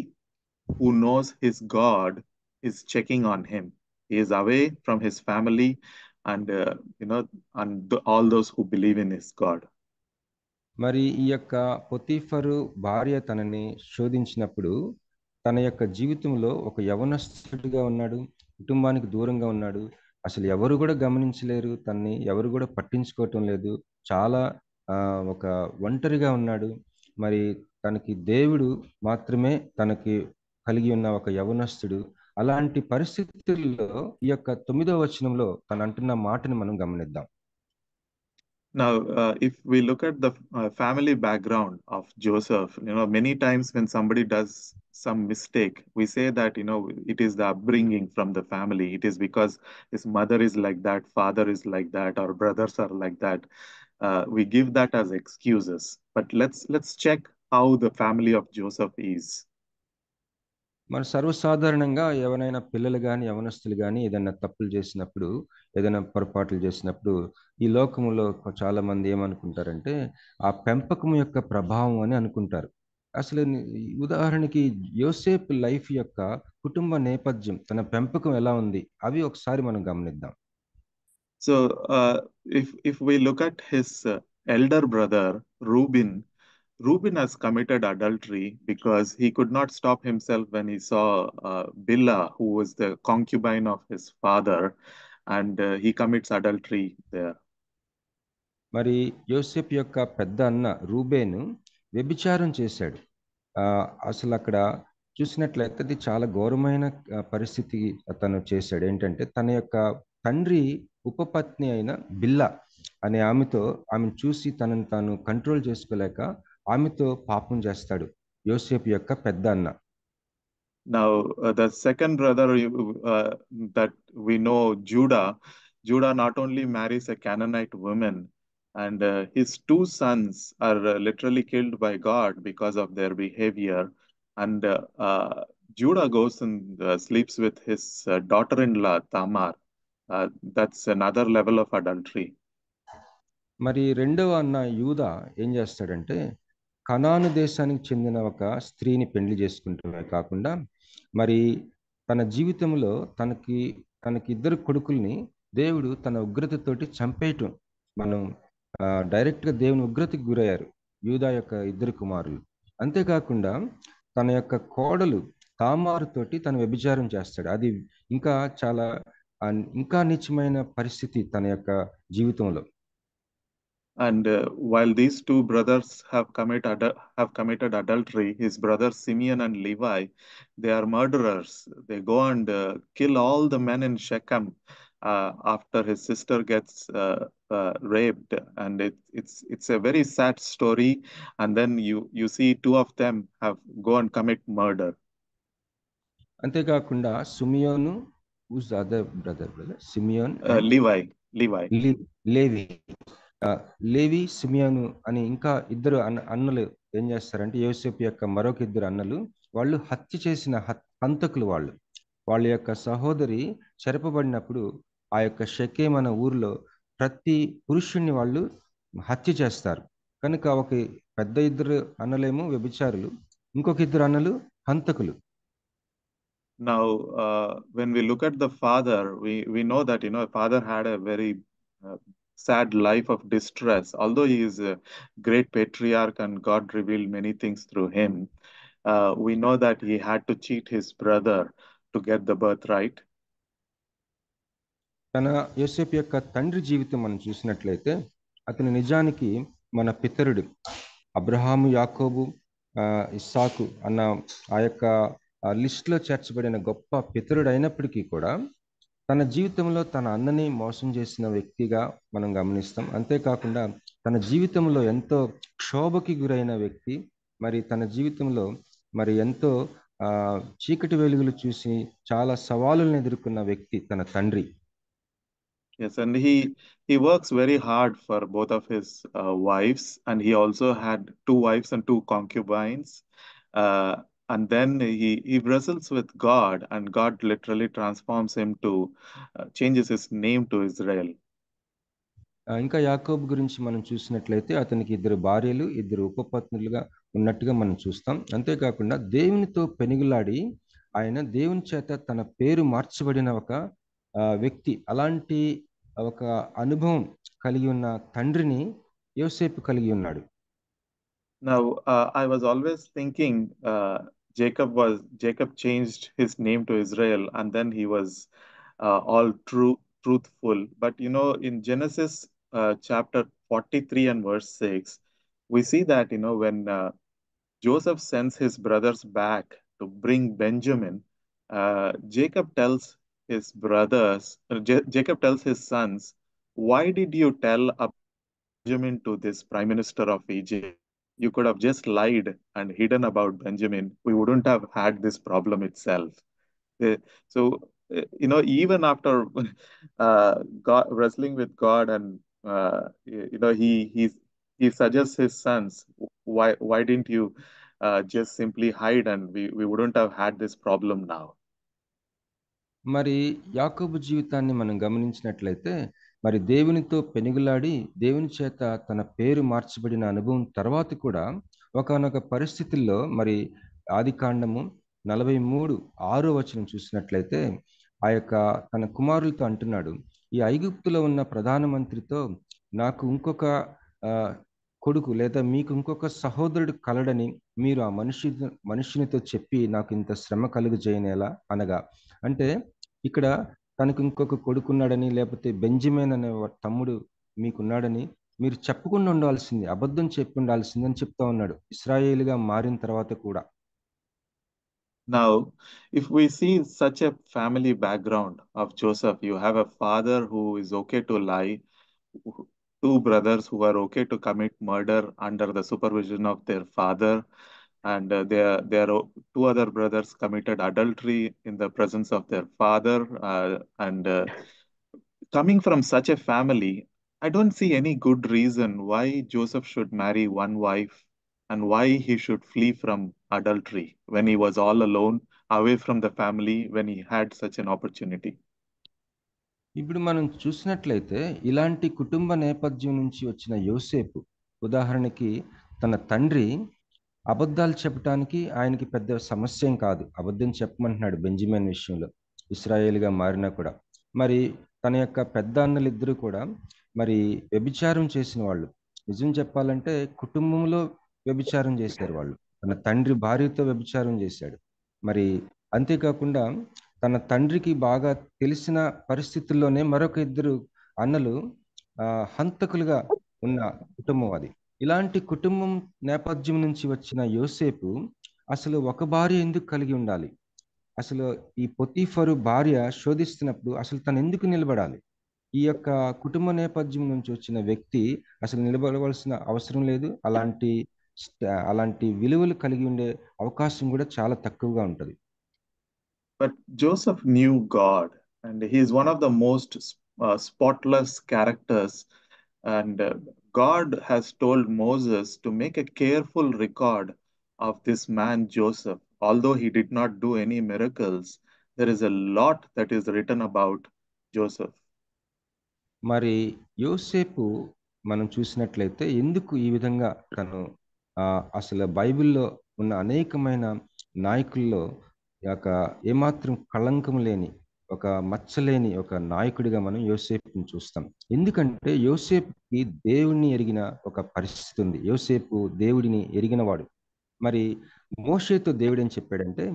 who knows his God is checking on him. He is away from his family and all those who believe in his God. మరి ఈ యొక్క Potiphar భార్య తనని శోధించినప్పుడు తన యొక్క జీవితంలో ఒక యవనస్తుడిగా ఉన్నాడు, కుటుంబానికి దూరంగా ఉన్నాడు. అసలు ఎవరు కూడా గమనించలేరు, తన్ని ఎవరు కూడా పట్టించుకోవటం లేదు. చాలా ఒక ఒంటరిగా ఉన్నాడు. మరి తనకి దేవుడు మాత్రమే తనకి కలిగి ఉన్న ఒక యవనస్తుడు. అలాంటి పరిస్థితుల్లో ఈ యొక్క 9వ వచనంలో తను అంటున్న మాటని మనం గమనిద్దాం. Now, if we look at the family background of Joseph, many times when somebody does some mistake, we say that, it is the upbringing from the family. It is because his mother is like that, father is like that, or brothers are like that. We give that as excuses. But let's check how the family of Joseph is. మరి సర్వసాధారణంగా ఎవరైనా పిల్లలు కానీ, యవనస్తులు కానీ ఏదైనా తప్పులు చేసినప్పుడు, ఏదైనా పొరపాట్లు చేసినప్పుడు ఈ లోకంలో చాలా మంది ఏమనుకుంటారంటే ఆ పెంపకం యొక్క ప్రభావం అని అనుకుంటారు. అసలు ఉదాహరణకి యోసేపు లైఫ్ యొక్క కుటుంబ నేపథ్యం, తన పెంపకం ఎలా ఉంది, అవి ఒకసారి మనం గమనిద్దాం. So if we look at his elder brother Reuben has committed adultery because he could not stop himself when he saw Bilhah, who was the concubine of his father, and he commits adultery there. మరి యోసేపు యొక్క పెద్ద అన్న రూబేను వ్యభిచారం చేశాడు. అసలు అక్కడ చూసినట్లయితే అది చాలా ఘోరమైన పరిస్థితి అతను చేశాడు. ఏంటంటే తన యొక్క తండ్రి ఉపపత్ని అయిన బిల్లా అనే ఆమెను చూసి తనను తాను కంట్రోల్ చేసుకోలేక ఆమెతో పాపం చేస్తాడు యోసేపు యొక్క పెద్ద అన్న. Now the second brother that we know, Judah, Judah not only marries a Canaanite woman, and his two sons are literally killed by God because of their behavior. And Judah goes and sleeps with his daughter-in-law Tamar. That's another level of adultery. మరి రెండవ అన్న యూదా ఏం చేస్తాడంటే కనాను దేశానికి చెందిన ఒక స్త్రీని పెళ్లి చేసుకుంటమే కాకుండా మరి తన జీవితంలో తనకి ఇద్దరు కొడుకుల్ని దేవుడు తన ఉగ్రతతోటి చంపేయటం మనం డైరెక్ట్గా దేవుని ఉగ్రతకి గురయ్యారు యూదా యొక్క ఇద్దరు కుమారులు. అంతేకాకుండా తన యొక్క కోడలు తామారుతోటి తను వ్యభిచారం చేస్తాడు. అది ఇంకా చాలా ఇంకా నీచమైన పరిస్థితి తన యొక్క జీవితంలో. And while these two brothers have committed adultery, his brothers Simeon and Levi, they are murderers. They go and kill all the men in Shechem after his sister gets raped, and it's a very sad story. And then you see two of them have go and commit murder. అంతేకాకుండా Simeon who's the other brother Simeon లేవి లేవి సిమియోను అని ఇంకా ఇద్దరు అన్నలు ఏం చేస్తారంటే యోసేపు యొక్క మరొక ఇద్దరు అన్నలు వాళ్ళు హత్య చేసిన హంతకులు. వాళ్ళ యొక్క సహోదరి చెరపబడినప్పుడు ఆ యొక్క షెకెం అనే ఊరిలో ప్రతి పురుషుణ్ణి వాళ్ళు హత్య చేస్తారు. కనుక ఒక పెద్ద ఇద్దరు అన్నలేమో వ్యభిచారులు, ఇంకొక ఇద్దరు అన్నలు హంతకులు. Now, when we look at the father, we know that father had a very sad life of distress. Although he is a great patriarch and God revealed many things through him, we know that he had to cheat his brother to get the birthright. తన యోసేపు యొక్క తండ్రి జీవితం మనం చూసినట్లయితే అతను నిజానికి మన పితరుడు అబ్రహాము, యాకోబు, ఇస్సాకు అన్న ఆ యొక్క లిస్టులో చేర్చబడిన గొప్ప పితరుడు అయినప్పటికీ కూడా తన జీవితంలో తన అన్నని మోసం చేసిన వ్యక్తిగా మనం గమనిస్తాం. అంతేకాకుండా తన జీవితంలో ఎంతో క్షోభకి గురైన వ్యక్తి, మరి తన జీవితంలో మరి ఎంతో చీకటి వెలుగులు చూసి చాలా సవాలులను ఎదుర్కొన్న వ్యక్తి తన తండ్రి. Yes, and he works very hard for both of his wives, and he also had 2 wives and 2 concubines. And then he wrestles with God, and God literally transforms him to changes his name to Israel. ఇంకా యాకోబు గురించి మనం చూసినట్లయితే అతనికి 2 భార్యలు 2 ఉపపత్నులుగా ఉన్నట్టుగా మనం చూస్తాం. అంతేకాకుండా దేవునితో పెనుగులాడి ఆయన దేవుని చేత తన పేరు మార్చబడిన ఒక వ్యక్తి. అలాంటి ఒక అనుభవం కలిగి ఉన్న తండ్రిని యోసేపు కలిగి ఉన్నాడు. Now, I was always thinking Jacob changed his name to Israel, and then he was all truthful. But in Genesis chapter 43 and verse 6, we see that when Joseph sends his brothers back to bring Benjamin, Jacob tells his sons, "Why did you tell Benjamin to this prime minister of Egypt? You could have just lied and hidden about Benjamin. We wouldn't have had this problem itself." So, even after God, wrestling with God, and he suggests his sons, why didn't you just simply hide, and we wouldn't have had this problem now. మరి యాకోబు జీవితాన్ని మనం గమనించినట్లయితే మరి దేవునితో పెనుగులాడి దేవుని చేత తన పేరు మార్చబడిన అనుభవం తర్వాత కూడా ఒకానొక పరిస్థితుల్లో మరి ఆదికాండము 43:6 చూసినట్లయితే ఆ యొక్క తన కుమారులతో అంటున్నాడు, ఈ ఐగుప్తులో ఉన్న ప్రధానమంత్రితో నాకు ఇంకొక కొడుకు లేదా మీకు ఇంకొక సహోదరుడు కలడని మీరు ఆ మనుషునితో చెప్పి నాకు ఇంత శ్రమ కలుగు చేయనేలా అనగా, అంటే ఇక్కడ తనకు ఇంకొక కొడుకున్నాడని లేకపోతే బెంజమిన్ అనే తమ్ముడు మీకున్నాడని మీరు చెప్పకుండా ఉండాల్సింది, అబద్ధం చెప్పి ఉండాల్సింది అని చెప్తా ఉన్నాడు ఇశ్రాయేలుగా మారిన తర్వాత కూడా. Now, if we see such a family background of Joseph, you have a father who is okay to lie, 2 brothers who are okay to commit murder under the supervision of their father, and their 2 other brothers committed adultery in the presence of their father, and coming from such a family, I don't see any good reason why Joseph should marry one wife and why he should flee from adultery when he was all alone, away from the family, when he had such an opportunity. ఇప్పుడు మనం చూసినట్లయితే ఇలాంటి కుటుంబ నేపథ్యం నుంచి వచ్చిన యోసేపు, ఉదాహరణకి తన తండ్రి అబద్ధాలు చెప్పడానికి ఆయనకి పెద్ద సమస్య ఏం కాదు. అబద్ధం చెప్పమంటున్నాడు బెంజమిన్ విషయంలో, ఇశ్రాయేలుగా మారినా కూడా. మరి తన యొక్క పెద్ద అన్నలిద్దరూ కూడా మరి వ్యభిచారం చేసిన వాళ్ళు. నిజం చెప్పాలంటే కుటుంబంలో వ్యభిచారం చేశారు వాళ్ళు. తన తండ్రి భార్యతో వ్యభిచారం చేశాడు. మరి అంతేకాకుండా తన తండ్రికి బాగా తెలిసిన పరిస్థితుల్లోనే మరొక ఇద్దరు అన్నలు హంతకులుగా ఉన్న కుటుంబం అది. ఇలాంటి కుటుంబం నేపథ్యం నుంచి వచ్చిన యోసేపు అసలు ఒక భార్య ఎందుకు కలిగి ఉండాలి? అసలు ఈ పొతీఫరు భార్య శోధిస్తున్నప్పుడు అసలు తను ఎందుకు నిలబడాలి? ఈ యొక్క కుటుంబ నేపథ్యం నుంచి వచ్చిన వ్యక్తి అసలు నిలబడవలసిన అవసరం లేదు. అలాంటి విలువలు కలిగి ఉండే అవకాశం కూడా చాలా తక్కువగా ఉంటుంది. But Joseph knew God, and he is one of the most spotless characters. And God has told Moses to make a careful record of this man Joseph. Although he did not do any miracles, there is a lot that is written about Joseph. మరి యోసేపు మనం చూసినట్లయితే ఎందుకు ఈ విధంగా తను అసలు బైబిల్లో ఉన్న అనేకమైన నాయకుల్లో ఏమాత్రం కళంకం లేని, ఒక మచ్చలేని ఒక నాయకుడిగా మనం యోసేపుని చూస్తాం. ఎందుకంటే యోసేపుకి దేవుడిని ఎరిగిన ఒక పరిస్థితి ఉంది. యోసేపు దేవుడిని ఎరిగినవాడు. మరి మోషేతో దేవుడు ఏం చెప్పాడంటే,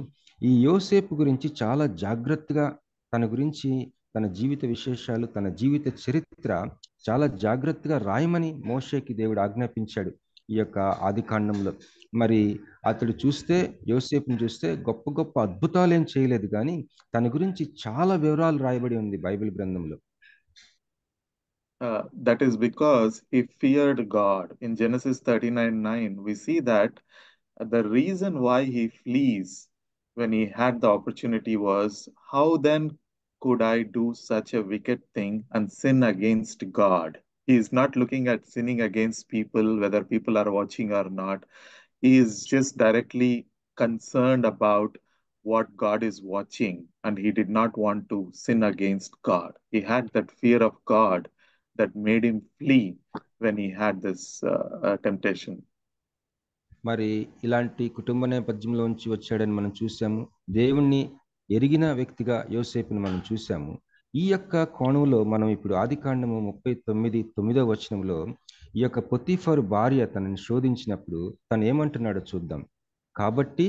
ఈ యోసేపు గురించి చాలా జాగ్రత్తగా తన గురించి, తన జీవిత విశేషాలు, తన జీవిత చరిత్ర చాలా జాగ్రత్తగా రాయమని మోషేకి దేవుడు ఆజ్ఞాపించాడు ఈ యొక్క ఆదికాండంలో. మరి అతడు చూస్తే, యోసేపుని చూస్తే గొప్ప గొప్ప అద్భుతాలు ఏం చేయలేదు, కానీ తన గురించి చాలా వివరాలు రాయబడి ఉంది బైబిల్ గ్రంథంలో. That is because he feared God. In Genesis 39:9, we see that the reason why he flees when he had the opportunity was, how then could I do such a wicked thing and sin against God? He is not looking at sinning against people, whether people are watching or not. He is just directly concerned about what God is watching, and he did not want to sin against God. He had that fear of God that made him flee when he had this temptation. మరి ఇలాంటి కుటుంబ నేపథ్యంలోంచి వచ్చాడని మనం చూసాము. దేవుణ్ణి ఎరిగిన వ్యక్తిగా యోసేపుని మనం చూసాము. ఈ యొక్క కోణంలో మనం ఇప్పుడు ఆదికాండము 39:9 వచనంలో ఈ యొక్క పొతీఫరు భార్య తనని శోధించినప్పుడు తను ఏమంటున్నాడో చూద్దాం. కాబట్టి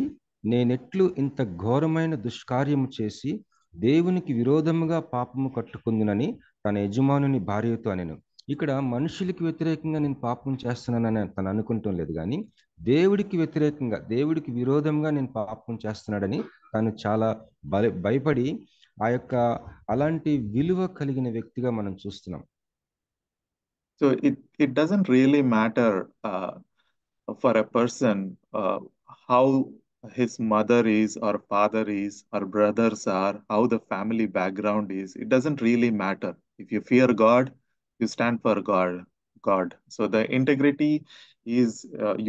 నేనెట్లు ఇంత ఘోరమైన దుష్కార్యము చేసి దేవునికి విరోధముగా పాపము కట్టుకుందునని తన యజమానుని భార్యతో అనెను. ఇక్కడ మనుషులకి వ్యతిరేకంగా నేను పాపం చేస్తున్నానని తను అనుకుంటాం లేదు, కానీ దేవుడికి వ్యతిరేకంగా, దేవుడికి విరోధంగా నేను పాపం చేస్తున్నాడని తను చాలా భయపడి ఆ యొక్క అలాంటి విలువ కలిగిన వ్యక్తిగా మనం చూస్తున్నాం. So it doesn't really matter for a person how his mother is or father is or brothers are, how the family background is. It doesn't really matter. If you fear God, you stand for God. So the integrity is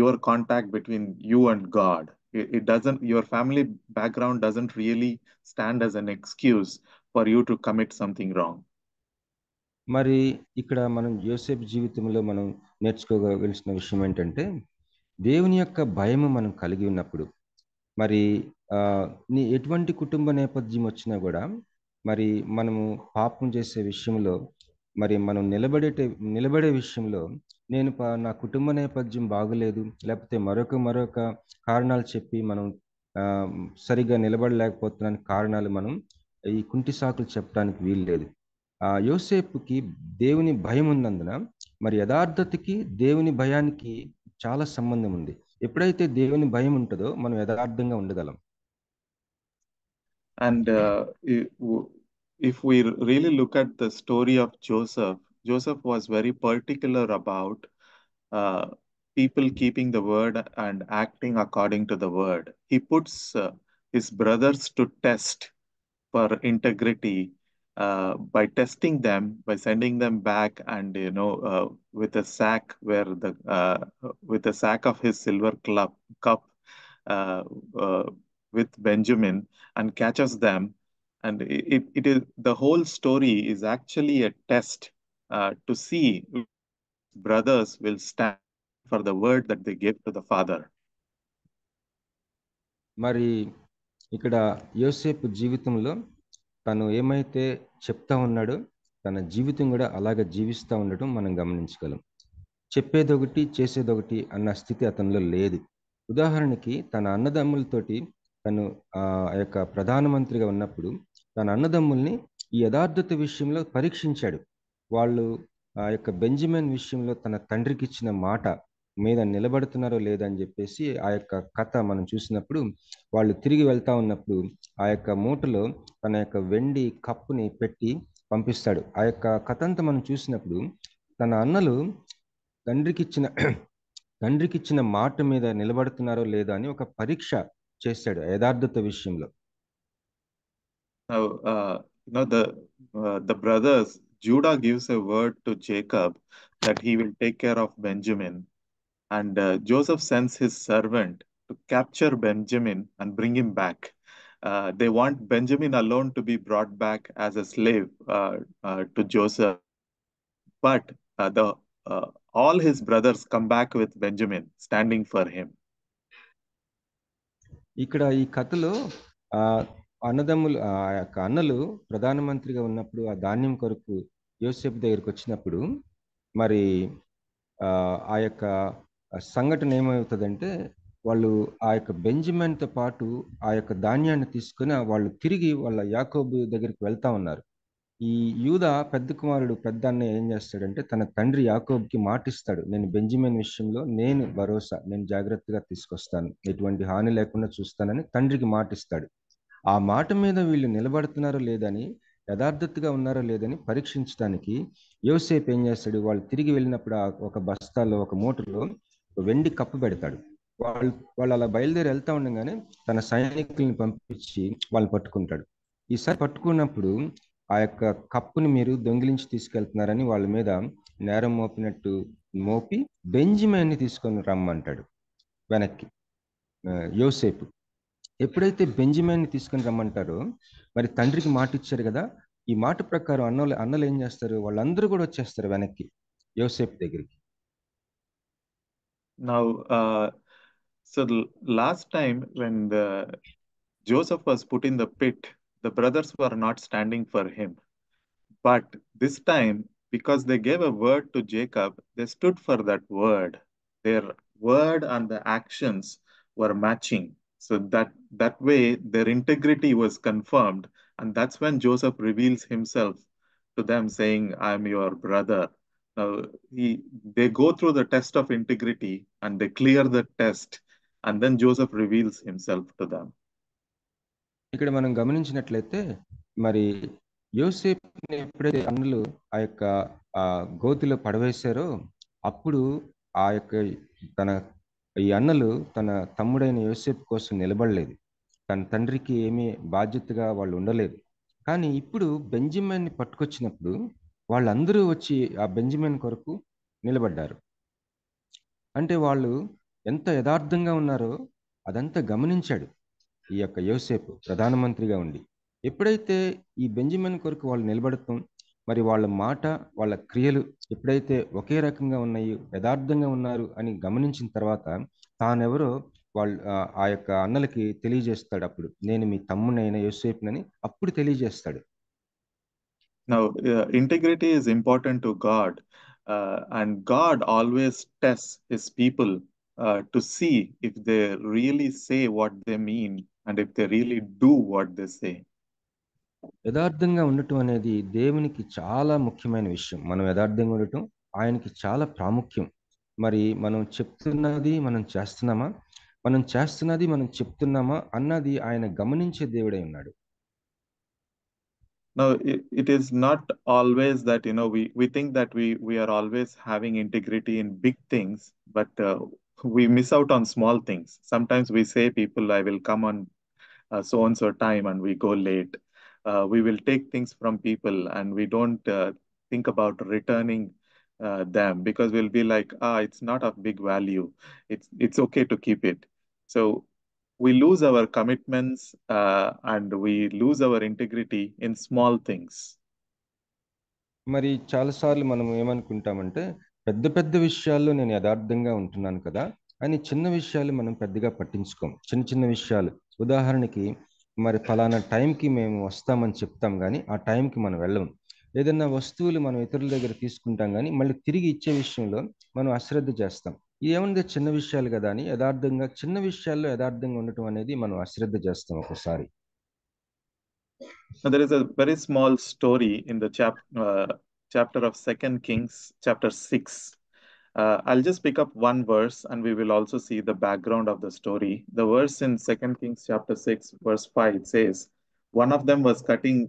your contact between you and God. It doesn't, your family background doesn't really stand as an excuse for you to commit something wrong. మరి ఇక్కడ మనం యోసేపు జీవితంలో మనం నేర్చుకోగలిసిన విషయం ఏంటంటే, దేవుని యొక్క భయము మనం కలిగి ఉన్నప్పుడు, మరి ఎటువంటి కుటుంబ నేపథ్యం వచ్చినా కూడా మరి మనము పాపం చేసే విషయంలో, మరి మనం నిలబడే విషయంలో, నేను నా కుటుంబ నేపథ్యం బాగలేదు, లేకపోతే మరొక కారణాలు చెప్పి మనం సరిగా నిలబడలేకపోతున్నాని కారణాలు మనం ఈ కుంటి సాకులు చెప్పడానికి వీలు లేదు. యోసేపుకి దేవుని భయం ఉన్నందున మరి యథార్థతకి దేవుని భయానికి చాలా సంబంధం ఉంది. ఎప్పుడైతే దేవుని భయం ఉంటుందో మనం యథార్థంగా ఉండగలం. And if we really look at the story of Joseph was very particular about people keeping the word and acting according to the word. He puts his brothers to test for integrity by testing them, by sending them back, and with a sack with a sack of his silver cup uh, uh, with Benjamin, and catches them. And it is the whole story is actually a test to see if brothers will stand for the word that they gave to the father. మరి ఇక్కడ యోసేపు జీవితంలో తను ఏమైతే చెప్తా ఉన్నాడో తన జీవితం కూడా అలాగే జీవిస్తూ ఉండటం మనం గమనించగలం. చెప్పేదొకటి చేసేదొకటి అన్న స్థితి అతనిలో లేదు. ఉదాహరణకి తన అన్నదమ్ములతోటి తను ఆ యొక్క ప్రధానమంత్రిగా ఉన్నప్పుడు తన అన్నదమ్ముల్ని ఈ యథార్థత విషయంలో పరీక్షించాడు. వాళ్ళు ఆ యొక్క బెంజమిన్ విషయంలో తన తండ్రికి ఇచ్చిన మాట మీద నిలబడుతున్నారో లేదని చెప్పేసి ఆ యొక్క కథ మనం చూసినప్పుడు వాళ్ళు తిరిగి వెళ్తా ఉన్నప్పుడు ఆ యొక్క మూటలో తన యొక్క వెండి కప్పుని పెట్టి పంపిస్తాడు. ఆ యొక్క కథ అంతా మనం చూసినప్పుడు తన అన్నలు తండ్రికి ఇచ్చిన మాట మీద నిలబడుతున్నారో లేదా అని ఒక పరీక్ష చేశాడు యథార్థత విషయంలో. Now, the brothers, Judah gives a word to Jacob that he will take care of Benjamin, and Joseph sends his servant to capture Benjamin and bring him back. They want Benjamin alone to be brought back as a slave to Joseph, but all his brothers come back with Benjamin standing for him. ఇక్కడ ఈ కథలో అన్నదమ్ములు ఆ యొక్క అన్నలు ప్రధానమంత్రిగా ఉన్నప్పుడు ఆ ధాన్యం కొరకు యోసేపు దగ్గరికి వచ్చినప్పుడు మరి ఆ యొక్క సంఘటన ఏమవుతుందంటే వాళ్ళు ఆ యొక్క బెంజమిన్తో పాటు ఆ యొక్క ధాన్యాన్ని తీసుకుని వాళ్ళు తిరిగి వాళ్ళ యాకోబు దగ్గరికి వెళ్తా ఉన్నారు. ఈ యూదా పెద్ద కుమారుడు పెద్ద అన్నయ్య ఏం చేస్తాడంటే తన తండ్రి యాకోబుకి మాటిస్తాడు, నేను బెంజమిన్ విషయంలో నేను జాగ్రత్తగా తీసుకొస్తాను, ఎటువంటి హాని లేకుండా చూస్తానని తండ్రికి మాటిస్తాడు. ఆ మాట మీద వీళ్ళు నిలబడుతున్నారో లేదని, యథార్థతగా ఉన్నారో లేదని పరీక్షించడానికి యోసేపు ఏం చేస్తాడు, వాళ్ళు తిరిగి వెళ్ళినప్పుడు ఒక బస్తాలో ఒక మూటలో వెండి కప్పు పెడతాడు. వాళ్ళు అలా బయలుదేరి వెళ్తా ఉండగానే తన సైనికుల్ని పంపించి వాళ్ళని పట్టుకుంటాడు. ఈసారి పట్టుకున్నప్పుడు ఆ యొక్క కప్పుని మీరు దొంగిలించి తీసుకెళ్తున్నారని వాళ్ళ మీద నేరం మోపి బెంజమిన్ని తీసుకొని రమ్మంటాడు వెనక్కి యోసేపు. ఎప్పుడైతే బెంజమిన్ని తీసుకొని రమ్మంటారో మరి తండ్రికి మాట ఇచ్చారు కదా, ఈ మాట ప్రకారం అన్నలు ఏం చేస్తారు, వాళ్ళందరూ కూడా వచ్చేస్తారు వెనక్కి యోసేపు దగ్గరికి. Now, so last time when Joseph was put in the pit, the brothers were not standing for him. But this time, because they gave a word to Jacob, they stood for that word. Their word and the actions were matching. So that way, their integrity was confirmed. And that's when Joseph reveals himself to them saying, I'm your brother. Now, they go through the test of integrity and they clear the test. And then Joseph reveals himself to them. ఇక్కడ మనం గమనించినట్లయితే మరి యోసేపుని ఎప్పుడైతే అన్నలు ఆ యొక్క గోతిలో పడవేశారో అప్పుడు ఆ యొక్క ఈ అన్నలు తన తమ్ముడైన యోసేపు కోసం నిలబడలేదు, తన తండ్రికి ఏమీ బాధ్యతగా వాళ్ళు ఉండలేదు. కానీ ఇప్పుడు బెంజమిన్ని పట్టుకొచ్చినప్పుడు వాళ్ళందరూ వచ్చి ఆ బెంజమిన్ కొరకు నిలబడ్డారు. అంటే వాళ్ళు ఎంత యథార్థంగా ఉన్నారో అదంతా గమనించాడు ఈ యొక్క యోసేపు ప్రధానమంత్రిగా ఉండి. ఎప్పుడైతే ఈ బెంజమిన్ కొరకు వాళ్ళు నిలబడతాం, మరి వాళ్ళ మాట వాళ్ళ క్రియలు ఎప్పుడైతే ఒకే రకంగా ఉన్నాయి, యథార్థంగా ఉన్నారు అని గమనించిన తర్వాత తానెవరో వాళ్ళు ఆ యొక్క అన్నలకి తెలియజేస్తాడు. అప్పుడు నేను మీ తమ్మునైన యోసేపునని అప్పుడు తెలియజేస్తాడు. Now, integrity is important to God, and God always tests his people to see if they really say what they mean and if they really do what they say. యథార్థంగా ఉండటం అనేది దేవునికి చాలా ముఖ్యమైన విషయం. మనం యథార్థంగా ఉండటం ఆయనకి చాలా ప్రాముఖ్యం. మరి మనం చెప్తున్నది మనం చేస్తున్నామా, మనం చెప్తున్నామా అన్నది ఆయన గమనించే దేవుడై ఉన్నాడు. Now, it is not always that, we think that we are always having integrity in big things, but we miss out on small things. Sometimes we say people, I will come on so-and-so time and we go late. We will take things from people and we don't think about returning them, because we'll be like, it's not of big value. It's okay to keep it. So we lose our commitments and we lose our integrity in small things. మరి చాలాసార్లు మనం ఏమనుకుంటామంటే పెద్ద పెద్ద విషయాల్లో నేను యథార్థంగా ఉంటున్నాను కదా అని చిన్న విషయాలు మనం పెద్దగా పట్టించుకోం. చిన్న చిన్న విషయాలు, ఉదాహరణకి మరి ఫలానా టైంకి మేము వస్తామని చెప్తాం కానీ ఆ టైంకి మనం వెళ్ళము. ఏదైనా వస్తువులు మనం ఇతరుల దగ్గర తీసుకుంటాం కానీ మళ్ళీ తిరిగి ఇచ్చే విషయంలో మనం అశ్రద్ధ చేస్తాం. ఏముంది చిన్న విషయాలు కదా అని చిన్న విషయాల్లో యథార్థంగా ఉండటం అనేది మనం అశ్రద్ధ చేస్తాం ఒకసారి. Now, there is a very small story in the chapter of 2 Kings, chapter 6. I'll just pick up one verse and we will also see the background of the story. The verse in 2 Kings, chapter 6, verse 5 says, one of them was cutting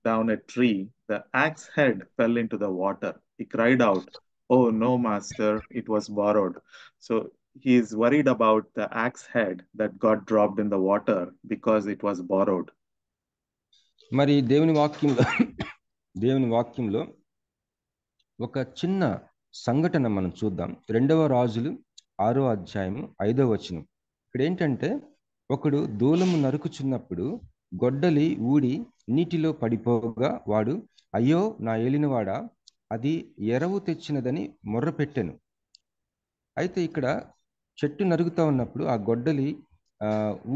down a tree. The axe head fell into the water. He cried out, "Oh, no, master, it was borrowed." So he is worried about the axe head that got dropped in the water because it was borrowed. మరి దేవుని వాక్యంలో ఒక చిన్న సంఘటన మనం చూద్దాం. 2వ రాజులు 6వ అధ్యాయం 5వ వచనం. ఇక్కడ ఏంటంటే ఒకడు దూలము నరుకుచున్నప్పుడు గొడ్డలి ఊడి నీటిలో పడిపోగా వాడు, అయ్యో నా ఏలినవాడా, అది ఎరవు తెచ్చినదని మొర్రపెట్టెను. అయితే ఇక్కడ చెట్టు నరుగుతా ఉన్నప్పుడు ఆ గొడ్డలి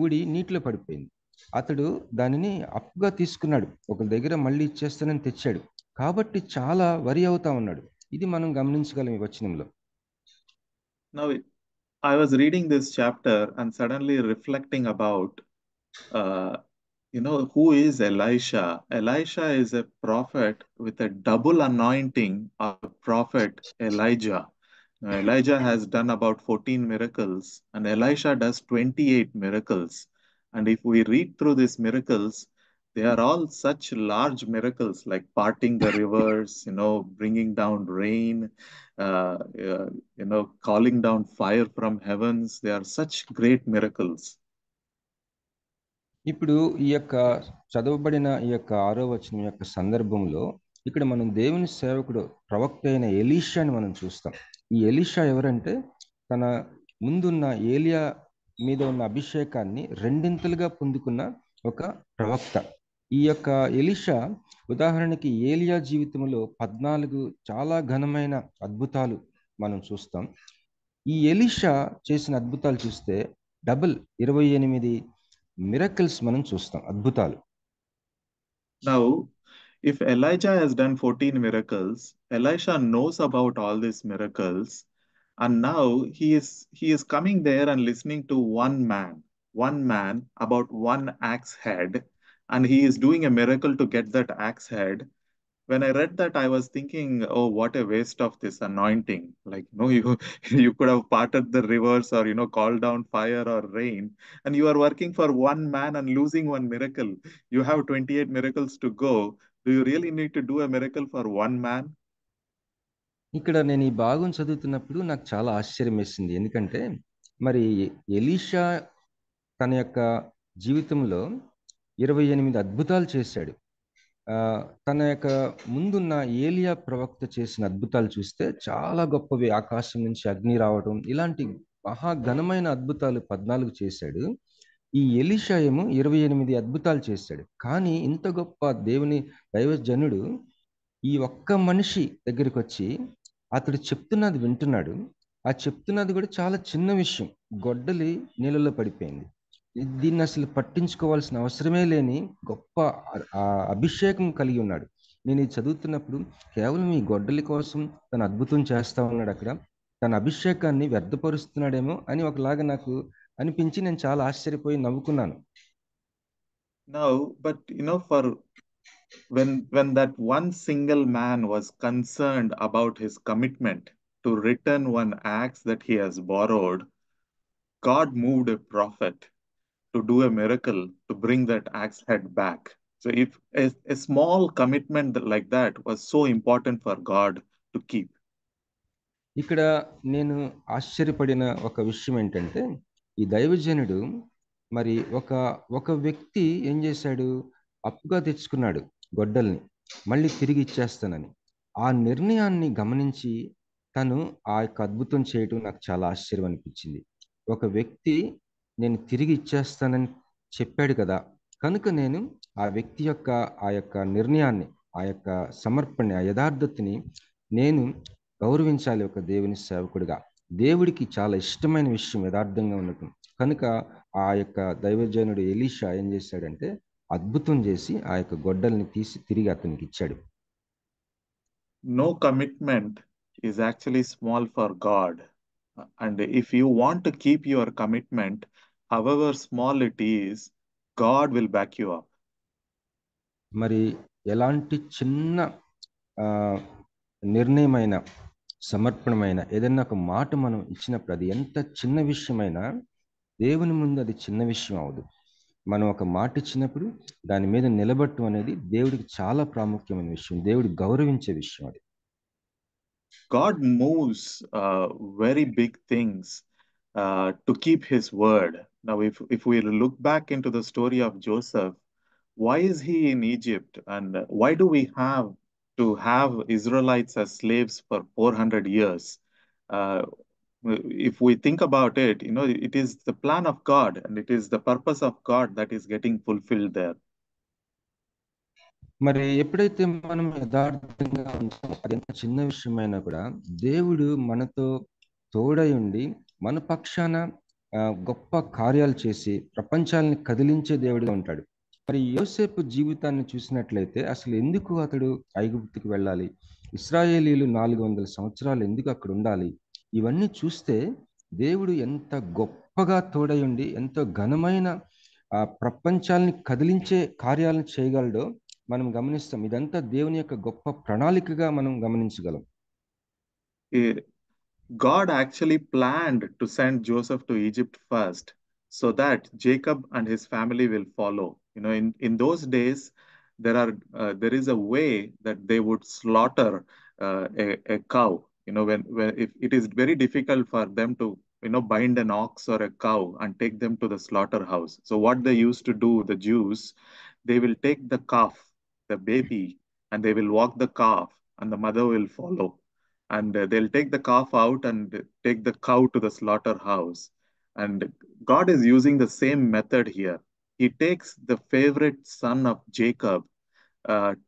ఊడి నీటిలో పడిపోయింది. అతడు దానిని అప్పుగా తీసుకున్నాడు, ఒకరి దగ్గర మళ్ళీ ఇచ్చేస్తానని తెచ్చాడు, కాబట్టి చాలా వరి అవుతా ఉన్నాడు. ఇది మనం గమనించగలం ఈ వచనంలో. Now, I was reading this chapter and suddenly reflecting about, who is Elisha? Elisha is a prophet with a double anointing of prophet Elijah. Now, Elijah has done about 14 miracles and Elisha does 28 miracles. And if we read through these miracles, they are all such large miracles, like parting the rivers, bringing down rain, calling down fire from heavens. They are such great miracles. ఇప్పుడు ఈ యొక్క చదవబడిన ఈ యొక్క 6వ వచనం యొక్క సందర్భంలో ఇక్కడ మనం దేవుని సేవకుడు ప్రవక్త అయిన ఎలీషాని మనం చూస్తాం. ఈ ఎలీషా ఎవరంటే తన ముందున్న ఏలియా మీద ఉన్న అభిషేకాన్ని రెండింతలుగా పొందుకున్న ఒక ప్రవక్త. ఈ యొక్క ఎలీషా ఉదాహరణకి ఏలియా జీవితంలో 14 చాలా ఘనమైన అద్భుతాలు మనం చూస్తాం. ఈ ఎలీషా చేసిన అద్భుతాలు చూస్తే డబుల్ 28 మిరకిల్స్ మనం చూస్తాం, అద్భుతాలు. Now, if Elijah has done 14 miracles, Elisha knows about all these miracles, and now he is coming there and listening to one man about one axe head, and he is doing a miracle to get that axe head. When I read that, I was thinking, oh, what a waste of this anointing. Like, you could have parted the rivers or, called down fire or rain, and you are working for one man and losing one miracle. You have 28 miracles to go. Do you really need to do a miracle for one man? ఇక్కడ నేను ఈ భాగం చదువుతున్నప్పుడు నాకు చాలా ఆశ్చర్యం వేసింది. ఎందుకంటే మరి ఎలీషా తన యొక్క జీవితంలో 28 అద్భుతాలు చేశాడు. తన యొక్క ముందున్న ఏలియా ప్రవక్త చేసిన అద్భుతాలు చూస్తే చాలా గొప్పవి. ఆకాశం నుంచి అగ్ని రావడం, ఇలాంటి మహాఘనమైన అద్భుతాలు 14 చేశాడు. ఈ ఎలీషా ఏమో 28 అద్భుతాలు చేశాడు. కానీ ఇంత గొప్ప దేవుని దైవజనుడు ఈ ఒక్క మనిషి దగ్గరికి వచ్చి అతడు చెప్తున్నది వింటున్నాడు. ఆ చెప్తున్నది కూడా చాలా చిన్న విషయం, గొడ్డలి నీళ్ళలో పడిపోయింది. దీన్ని అసలు పట్టించుకోవాల్సిన అవసరమే లేని గొప్ప అభిషేకం కలిగి ఉన్నాడు. నేను ఇది చదువుతున్నప్పుడు కేవలం ఈ గొడ్డలి కోసం తన అద్భుతం చేస్తా ఉన్నాడు, అక్కడ తన అభిషేకాన్ని వ్యర్థపరుస్తున్నాడేమో అని ఒకలాగా నాకు అనిపించి నేను చాలా ఆశ్చర్యపోయి నవ్వుకున్నాను. No, but for when that one single man was concerned about his commitment to return one axe that he has borrowed, God moved a prophet to do a miracle to bring that axe head back. So if a small commitment like that was so important for God to keep. ఇక్కడ నేను ఆశ్చర్యపడిన ఒక విషయం ఏంటంటే ఈ దైవజనుడు మరి ఒక వ్యక్తి ఏం చేశాడు, అప్పుగా తెచ్చుకున్నాడు గొడ్డల్ని, మళ్ళీ తిరిగి ఇచ్చేస్తానని. ఆ నిర్ణయాన్ని గమనించి తను ఆ యొక్క అద్భుతం చేయటం నాకు చాలా ఆశ్చర్యం అనిపించింది. ఒక వ్యక్తి నేను తిరిగి ఇచ్చేస్తానని చెప్పాడు కదా, కనుక నేను ఆ వ్యక్తి యొక్క ఆ యొక్క నిర్ణయాన్ని, ఆ యొక్క సమర్పణని, ఆ యథార్థతని నేను గౌరవించాలి ఒక దేవుని సేవకుడిగా. దేవుడికి చాలా ఇష్టమైన విషయం యథార్థంగా ఉండటం. కనుక ఆ యొక్క దైవజనుడు ఎలీషా ఏం చేశాడంటే అద్భుతం చేసి ఆ యొక్క గొడ్డల్ని తీసి తిరిగి అతనికి ఇచ్చాడు. No commitment is actually small for God. And if you want to keep your commitment, however small it is, God will back you up. మరి ఎలాంటి చిన్న నిర్ణయమైన, సమర్పణమైన ఏదైనా ఒక మాట మనం ఇచ్చినప్పుడు, అది ఎంత చిన్న విషయమైనా దేవుని ముందు అది చిన్న విషయం అవదు. మనం ఒక మాట ఇచ్చినప్పుడు దాని మీద నిలబడటం అనేది దేవుడికి చాలా ప్రాముఖ్యమైన విషయం, దేవుడు గౌరవించే విషయం అది. God moves very big things to keep his word. Now, if we look back into the story of Joseph, why is he in Egypt, and why do we have to have Israelites as slaves for 400 years? If we think about it, it is the plan of God and it is the purpose of God that is getting fulfilled there. మరి ఎప్పుడైతే మనం యథార్థంగా ఉంటామో, అది ఎంత చిన్న విషయమైనా కూడా దేవుడు మనతో తోడై ఉండి మన పక్షాన గొప్ప కార్యాలు చేసి ప్రపంచాలని కదిలించే దేవుడిగా ఉంటాడు. మరి యోసేపు జీవితాన్ని చూసినట్లయితే అసలు ఎందుకు అతడు ఐగుప్తుకి వెళ్ళాలి, ఇశ్రాయేలీలు 400 సంవత్సరాలు ఎందుకు అక్కడ ఉండాలి, ఇవన్నీ చూస్తే దేవుడు ఎంత గొప్పగా తోడై ఉండి ఎంతో ఘనమైన ప్రపంచాలని కదిలించే కార్యాలను చేయగలడో మనం గమనిస్తాం. ఇదంతా దేవుని యొక్క గొప్ప ప్రణాళికగా మనం గమనించగలం. God actually planned to send Joseph to Egypt first so that Jacob and his family will follow. In those days, there is a way that they would slaughter a cow. When if it is very difficult for them to bind an ox or a cow and take them to the slaughterhouse. So what they used to do, the Jews, they will take the calf, the baby, and they will walk the calf, and the mother will follow. And they'll take the calf out and take the cow to the slaughterhouse. And God is using the same method here. He takes the favorite son of Jacob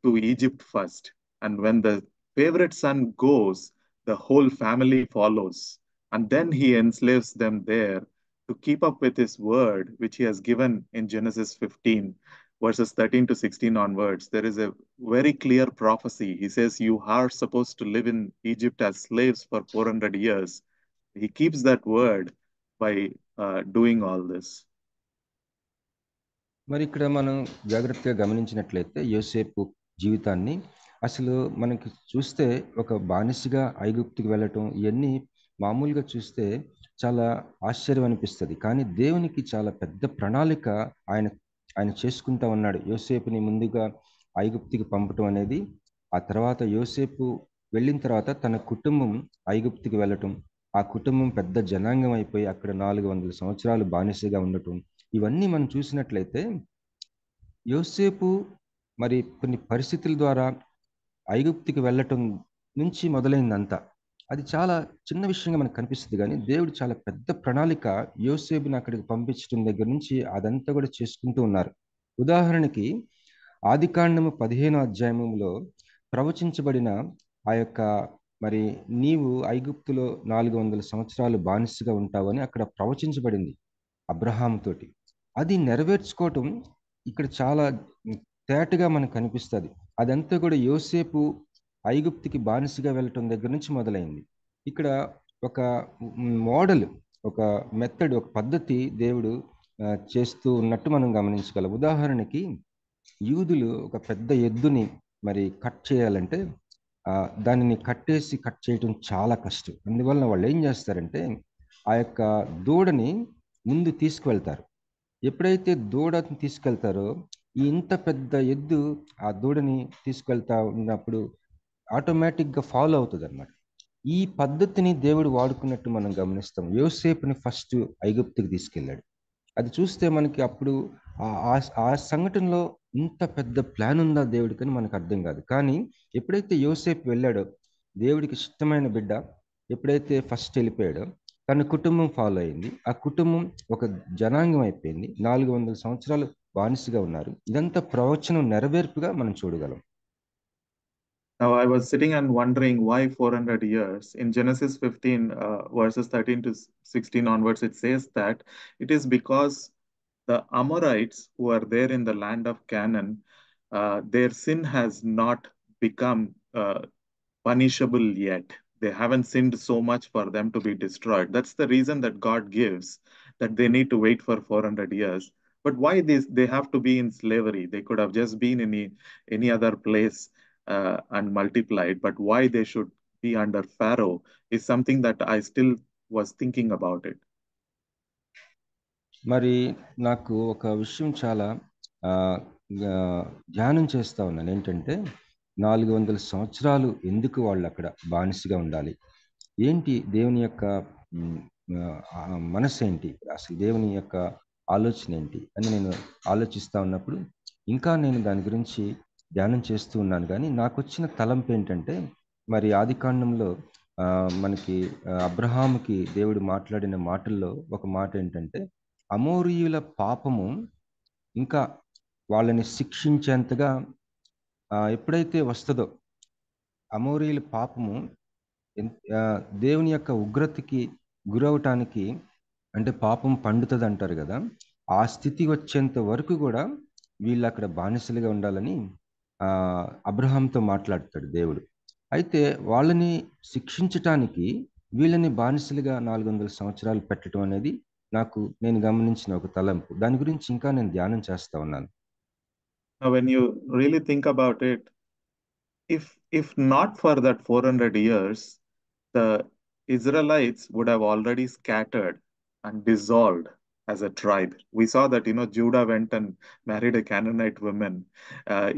to Egypt first. And when the favorite son goes, the whole family follows. And then he enslaves them there to keep up with his word, which he has given in Genesis 15. Verses 13 to 16 onwards, there is a very clear prophecy. He says, you are supposed to live in Egypt as slaves for 400 years. He keeps that word by doing all this. మరి ఇక్కడ మనం జాగ్రత్తగా గమనించినట్లయితే యోసేపు జీవితాన్ని అసలు మనకి చూస్తే ఒక బానిసగా ఐగుప్తుకి వెళ్ళటం, ఇవన్నీ మామూలుగా చూస్తే చాలా ఆశ్చర్యం అనిపిస్తుంది. కానీ దేవునికి చాలా పెద్ద ప్రణాళిక ఆయన చేసుకుంటా ఉన్నాడు. యోసేపుని ముందుగా ఐగుప్తుకి పంపటం అనేది, ఆ తర్వాత యోసేపు వెళ్ళిన తర్వాత తన కుటుంబం ఐగుప్తుకి వెళ్ళటం, ఆ కుటుంబం పెద్ద జనాంగం అయిపోయి అక్కడ 400 సంవత్సరాలు బానిసగా ఉండటం, ఇవన్నీ మనం చూసినట్లయితే యోసేపు మరి కొన్ని పరిస్థితుల ద్వారా ఐగుప్తుకి వెళ్ళటం నుంచి మొదలైందంతా. అది చాలా చిన్న విషయంగా మనకు కనిపిస్తుంది, కానీ దేవుడు చాలా పెద్ద ప్రణాళిక యోసేపుని అక్కడికి పంపించడం దగ్గర నుంచి అదంతా కూడా చేసుకుంటూ ఉన్నారు. ఉదాహరణకి ఆదికాండము 15వ అధ్యాయంలో ప్రవచించబడిన ఆ యొక్క మరి నీవు ఐగుప్తులో 400 సంవత్సరాలు బానిసగా ఉంటావని అక్కడ ప్రవచించబడింది అబ్రహాం తోటి. అది నెరవేర్చుకోవటం ఇక్కడ చాలా తేటగా మనకు కనిపిస్తుంది. అదంతా కూడా యోసేపు ఐగుప్తుకి బానిసగా వెళ్ళటం దగ్గర నుంచి మొదలైంది. ఇక్కడ ఒక మోడల్, ఒక మెథడ్, ఒక పద్ధతి దేవుడు చేస్తూ ఉన్నట్టు మనం గమనించగలం. ఉదాహరణకి యూదులు ఒక పెద్ద ఎద్దుని మరి కట్ చేయాలంటే దానిని కట్ చేయటం చాలా కష్టం. అందువలన వాళ్ళు ఏం చేస్తారంటే ఆ యొక్క దూడని ముందు తీసుకువెళ్తారు. ఎప్పుడైతే దూడని తీసుకెళ్తారో ఇంత పెద్ద ఎద్దు ఆ దూడని తీసుకెళ్తా ఉన్నప్పుడు ఆటోమేటిక్గా ఫాలో అవుతుంది అన్నమాట. ఈ పద్ధతిని దేవుడు వాడుకున్నట్టు మనం గమనిస్తాం. యోసేపుని ఫస్ట్ ఐగుప్తుకి తీసుకెళ్ళాడు. అది చూస్తే మనకి అప్పుడు ఆ సంఘటనలో ఇంత పెద్ద ప్లాన్ ఉందా దేవుడికని మనకు అర్థం కాదు. కానీ ఎప్పుడైతే యోసేపు వెళ్ళాడో, దేవుడికి ఇష్టమైన బిడ్డ ఎప్పుడైతే ఫస్ట్ వెళ్ళిపోయాడో, తన కుటుంబం ఫాలో అయింది. ఆ కుటుంబం ఒక జనాంగం అయిపోయింది. 400 సంవత్సరాలు బానిసగా ఉన్నారు. ఇదంతా ప్రవచనం నెరవేర్పుగా మనం చూడగలం. Now, I was sitting and wondering why 400 years. In Genesis 15, verses 13 to 16 onwards, it says that it is because the Amorites who are there in the land of Canaan, their sin has not become punishable yet. They haven't sinned so much for them to be destroyed. That's the reason that God gives, that they need to wait for 400 years. But why they have to be in slavery? They could have just been in any other place and multiplied. But why they should be under Pharaoh is something that I still was thinking about it. మరి నాకు ఒక విషయం చాలా ఆ, ఆ, ధ్యానం చేస్తా ఉన్నాను. ఏంటంటే 400 సంవత్సరాలు ఎందుకు వాళ్ళు అక్కడ బానిసగా ఉండాలి? ఏంటి దేవుని యొక్క మనసు ఏంటి? అసలు దేవుని యొక్క ఆలోచన ఏంటి అని నేను ఆలోచిస్తా ఉన్నప్పుడు ఇంకా నేను దాని గురించి ధ్యానం చేస్తూ ఉన్నాను. కానీ నాకు వచ్చిన తలంపు ఏంటంటే, మరి ఆదికాండంలో మనకి అబ్రహాముకి దేవుడు మాట్లాడిన మాటల్లో ఒక మాట ఏంటంటే, అమోరీయుల పాపము ఇంకా వాళ్ళని శిక్షించేంతగా ఎప్పుడైతే వస్తుందో, అమోరీయుల పాపము దేవుని యొక్క ఉగ్రతకి గురవటానికి, అంటే పాపం పండుతుంది అంటారు కదా, ఆ స్థితి వచ్చేంత వరకు కూడా వీళ్ళు అక్కడ బానిసలుగా ఉండాలని అబ్రహాంతో మాట్లాడతాడు దేవుడు. అయితే వాళ్ళని శిక్షించటానికి వీళ్ళని బానిసలుగా 400 సంవత్సరాలు పెట్టడం అనేది నేను గమనించిన ఒక తలంపు. దాని గురించి ఇంకా నేను ధ్యానం చేస్తా ఉన్నాను. Now, when you really think about it, if not for that 400 years, the Israelites would have already scattered and dissolved as a tribe. We saw that, Judah went and married a Canaanite woman.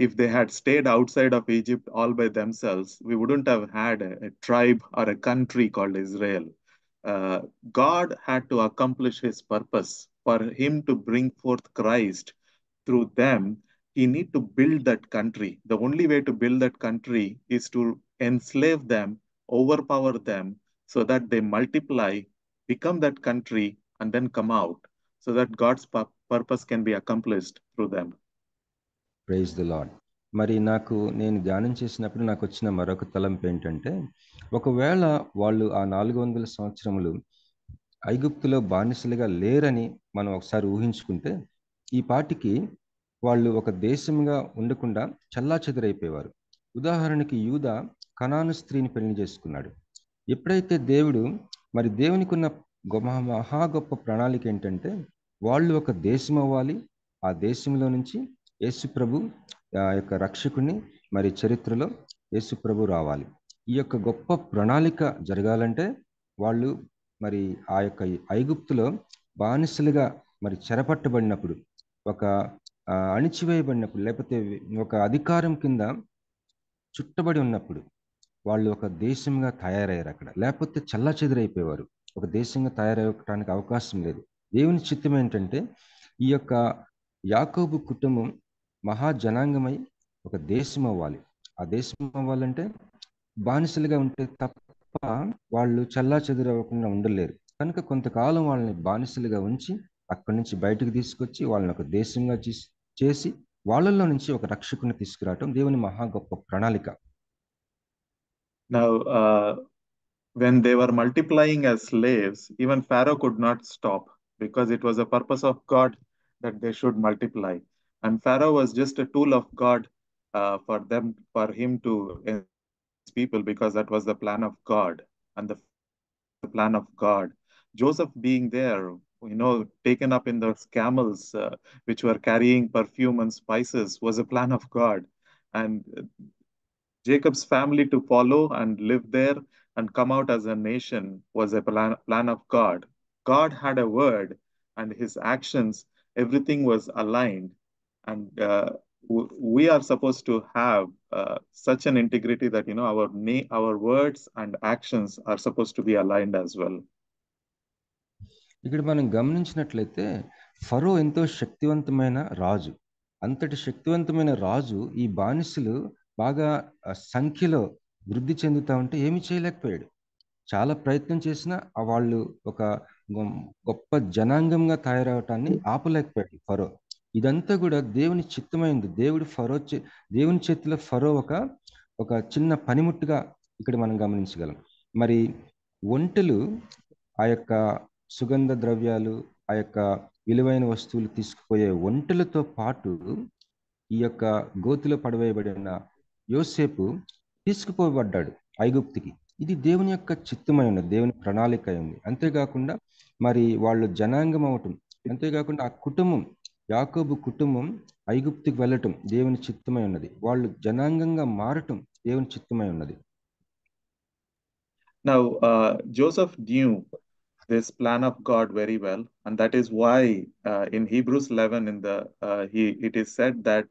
If they had stayed outside of Egypt all by themselves, we wouldn't have had a tribe or a country called Israel. God had to accomplish his purpose. For him to bring forth Christ through them, he need to build that country. The only way to build that country is to enslave them, overpower them, so that they multiply, become that country, and then come out, so that God's purpose can be accomplished through them. Praise the lord. మరి నేను ధ్యానం చేసినప్పుడు నాకు వచ్చిన మరొక తలంపు ఏంటంటే, ఒకవేళ వాళ్ళు ఆ 400 సంవత్సరములు ఐగుప్తులో బానిసలుగా లేరని మనం ఒకసారి ఊహించుకుంటే, ఈ పాటికి వాళ్ళు ఒక దేశంగా ఉండకుండా చెల్లాచెదరైపోయేవారు. ఉదాహరణకి యూదా కనాను స్త్రీని పెళ్లి చేసుకున్నాడు. ఎప్పుడైతే దేవునికి ఉన్న మహా గొప్ప ప్రణాళిక ఏంటంటే, వాళ్ళు ఒక దేశం అవ్వాలి, ఆ దేశంలో నుంచి యేసుప్రభు యొక్క రక్షకుని, మరి చరిత్రలో యేసుప్రభు రావాలి. ఈ యొక్క గొప్ప ప్రణాళిక జరగాలంటే వాళ్ళు మరి ఆ యొక్క ఐగుప్తులో బానిసలుగా మరి చెరపట్టబడినప్పుడు, ఒక అణిచివేయబడినప్పుడు, లేకపోతే ఒక అధికారం కింద చుట్టబడి ఉన్నప్పుడు వాళ్ళు ఒక దేశంగా తయారయ్యారు అక్కడ. లేకపోతే చెల్లాచెదురైపోయేవారు. ఒక దేశంగా తయారవడానికి అవకాశం లేదు. దేవుని చిత్తం ఏంటంటే, ఈ యొక్క యాకోబు కుటుంబం మహాజనాంగమై ఒక దేశం అవ్వాలి. ఆ దేశం అవ్వాలంటే బానిసలుగా ఉంటే తప్ప వాళ్ళు చెల్లాచెదురవ్వకుండా ఉండలేరు. కనుక కొంతకాలం వాళ్ళని బానిసలుగా ఉంచి అక్కడి నుంచి బయటకు తీసుకొచ్చి వాళ్ళని ఒక దేశంగా చేసి వాళ్ళల్లో నుంచి ఒక రక్షకుని తీసుకురావటం దేవుని మహా గొప్ప ప్రణాళిక. Now, when they were multiplying as slaves, even Pharaoh could not stop, because it was a purpose of God that they should multiply. And Pharaoh was just a tool of God for him to his people, because that was the plan of God and the plan of God. Joseph being there, taken up in those camels which were carrying perfume and spices, was a plan of God. And Jacob's family to follow and live there and come out as a nation was a plan of God. God had a word, and his actions, everything was aligned. And we are supposed to have such an integrity that, our words and actions are supposed to be aligned as well. ఇక్కడ మనం గమనించినట్లయితే ఫరో ఎంతో శక్తివంతమైన రాజు. అంతటి శక్తివంతమైన రాజు ఈ బానిసలు బాగా సంఖ్యలో వృద్ధి చెందుతా ఉంటే ఏమీ చేయలేకపోయాడు. చాలా ప్రయత్నం చేసినా వాళ్ళు ఒక గొప్ప జనాంగంగా తయారవటాన్ని ఆపలేకపోయాడు ఫరో. ఇదంతా కూడా దేవుని చిత్తమైంది. దేవుని చేతిలో ఫరో ఒక చిన్న పనిముట్టుగా ఇక్కడ మనం గమనించగలం. మరి ఒంటెలు ఆ యొక్క సుగంధ ద్రవ్యాలు, ఆ యొక్క విలువైన వస్తువులు తీసుకుపోయే ఒంటెలతో పాటు ఈ యొక్క గోతిలో పడవేయబడిన యోసేపు తీసుకుపోబడ్డాడు ఐగుప్తికి. ఇది దేవుని యొక్క చిత్తమై ఉన్నది, దేవుని ప్రణాళిక ఉంది. అంతేకాకుండా మరి వాళ్ళు జనాంగం అవటం, అంతేకాకుండా ఆ కుటుంబం, యాకోబు కుటుంబం ఐగుప్తికి వెళ్ళటం దేవుని చిత్తమై ఉన్నది. వాళ్ళు జనాంగంగా మారటం దేవుని చిత్తమై ఉన్నది. Now, Joseph knew this plan of God very well, and that is why in Hebrews 11, it is said that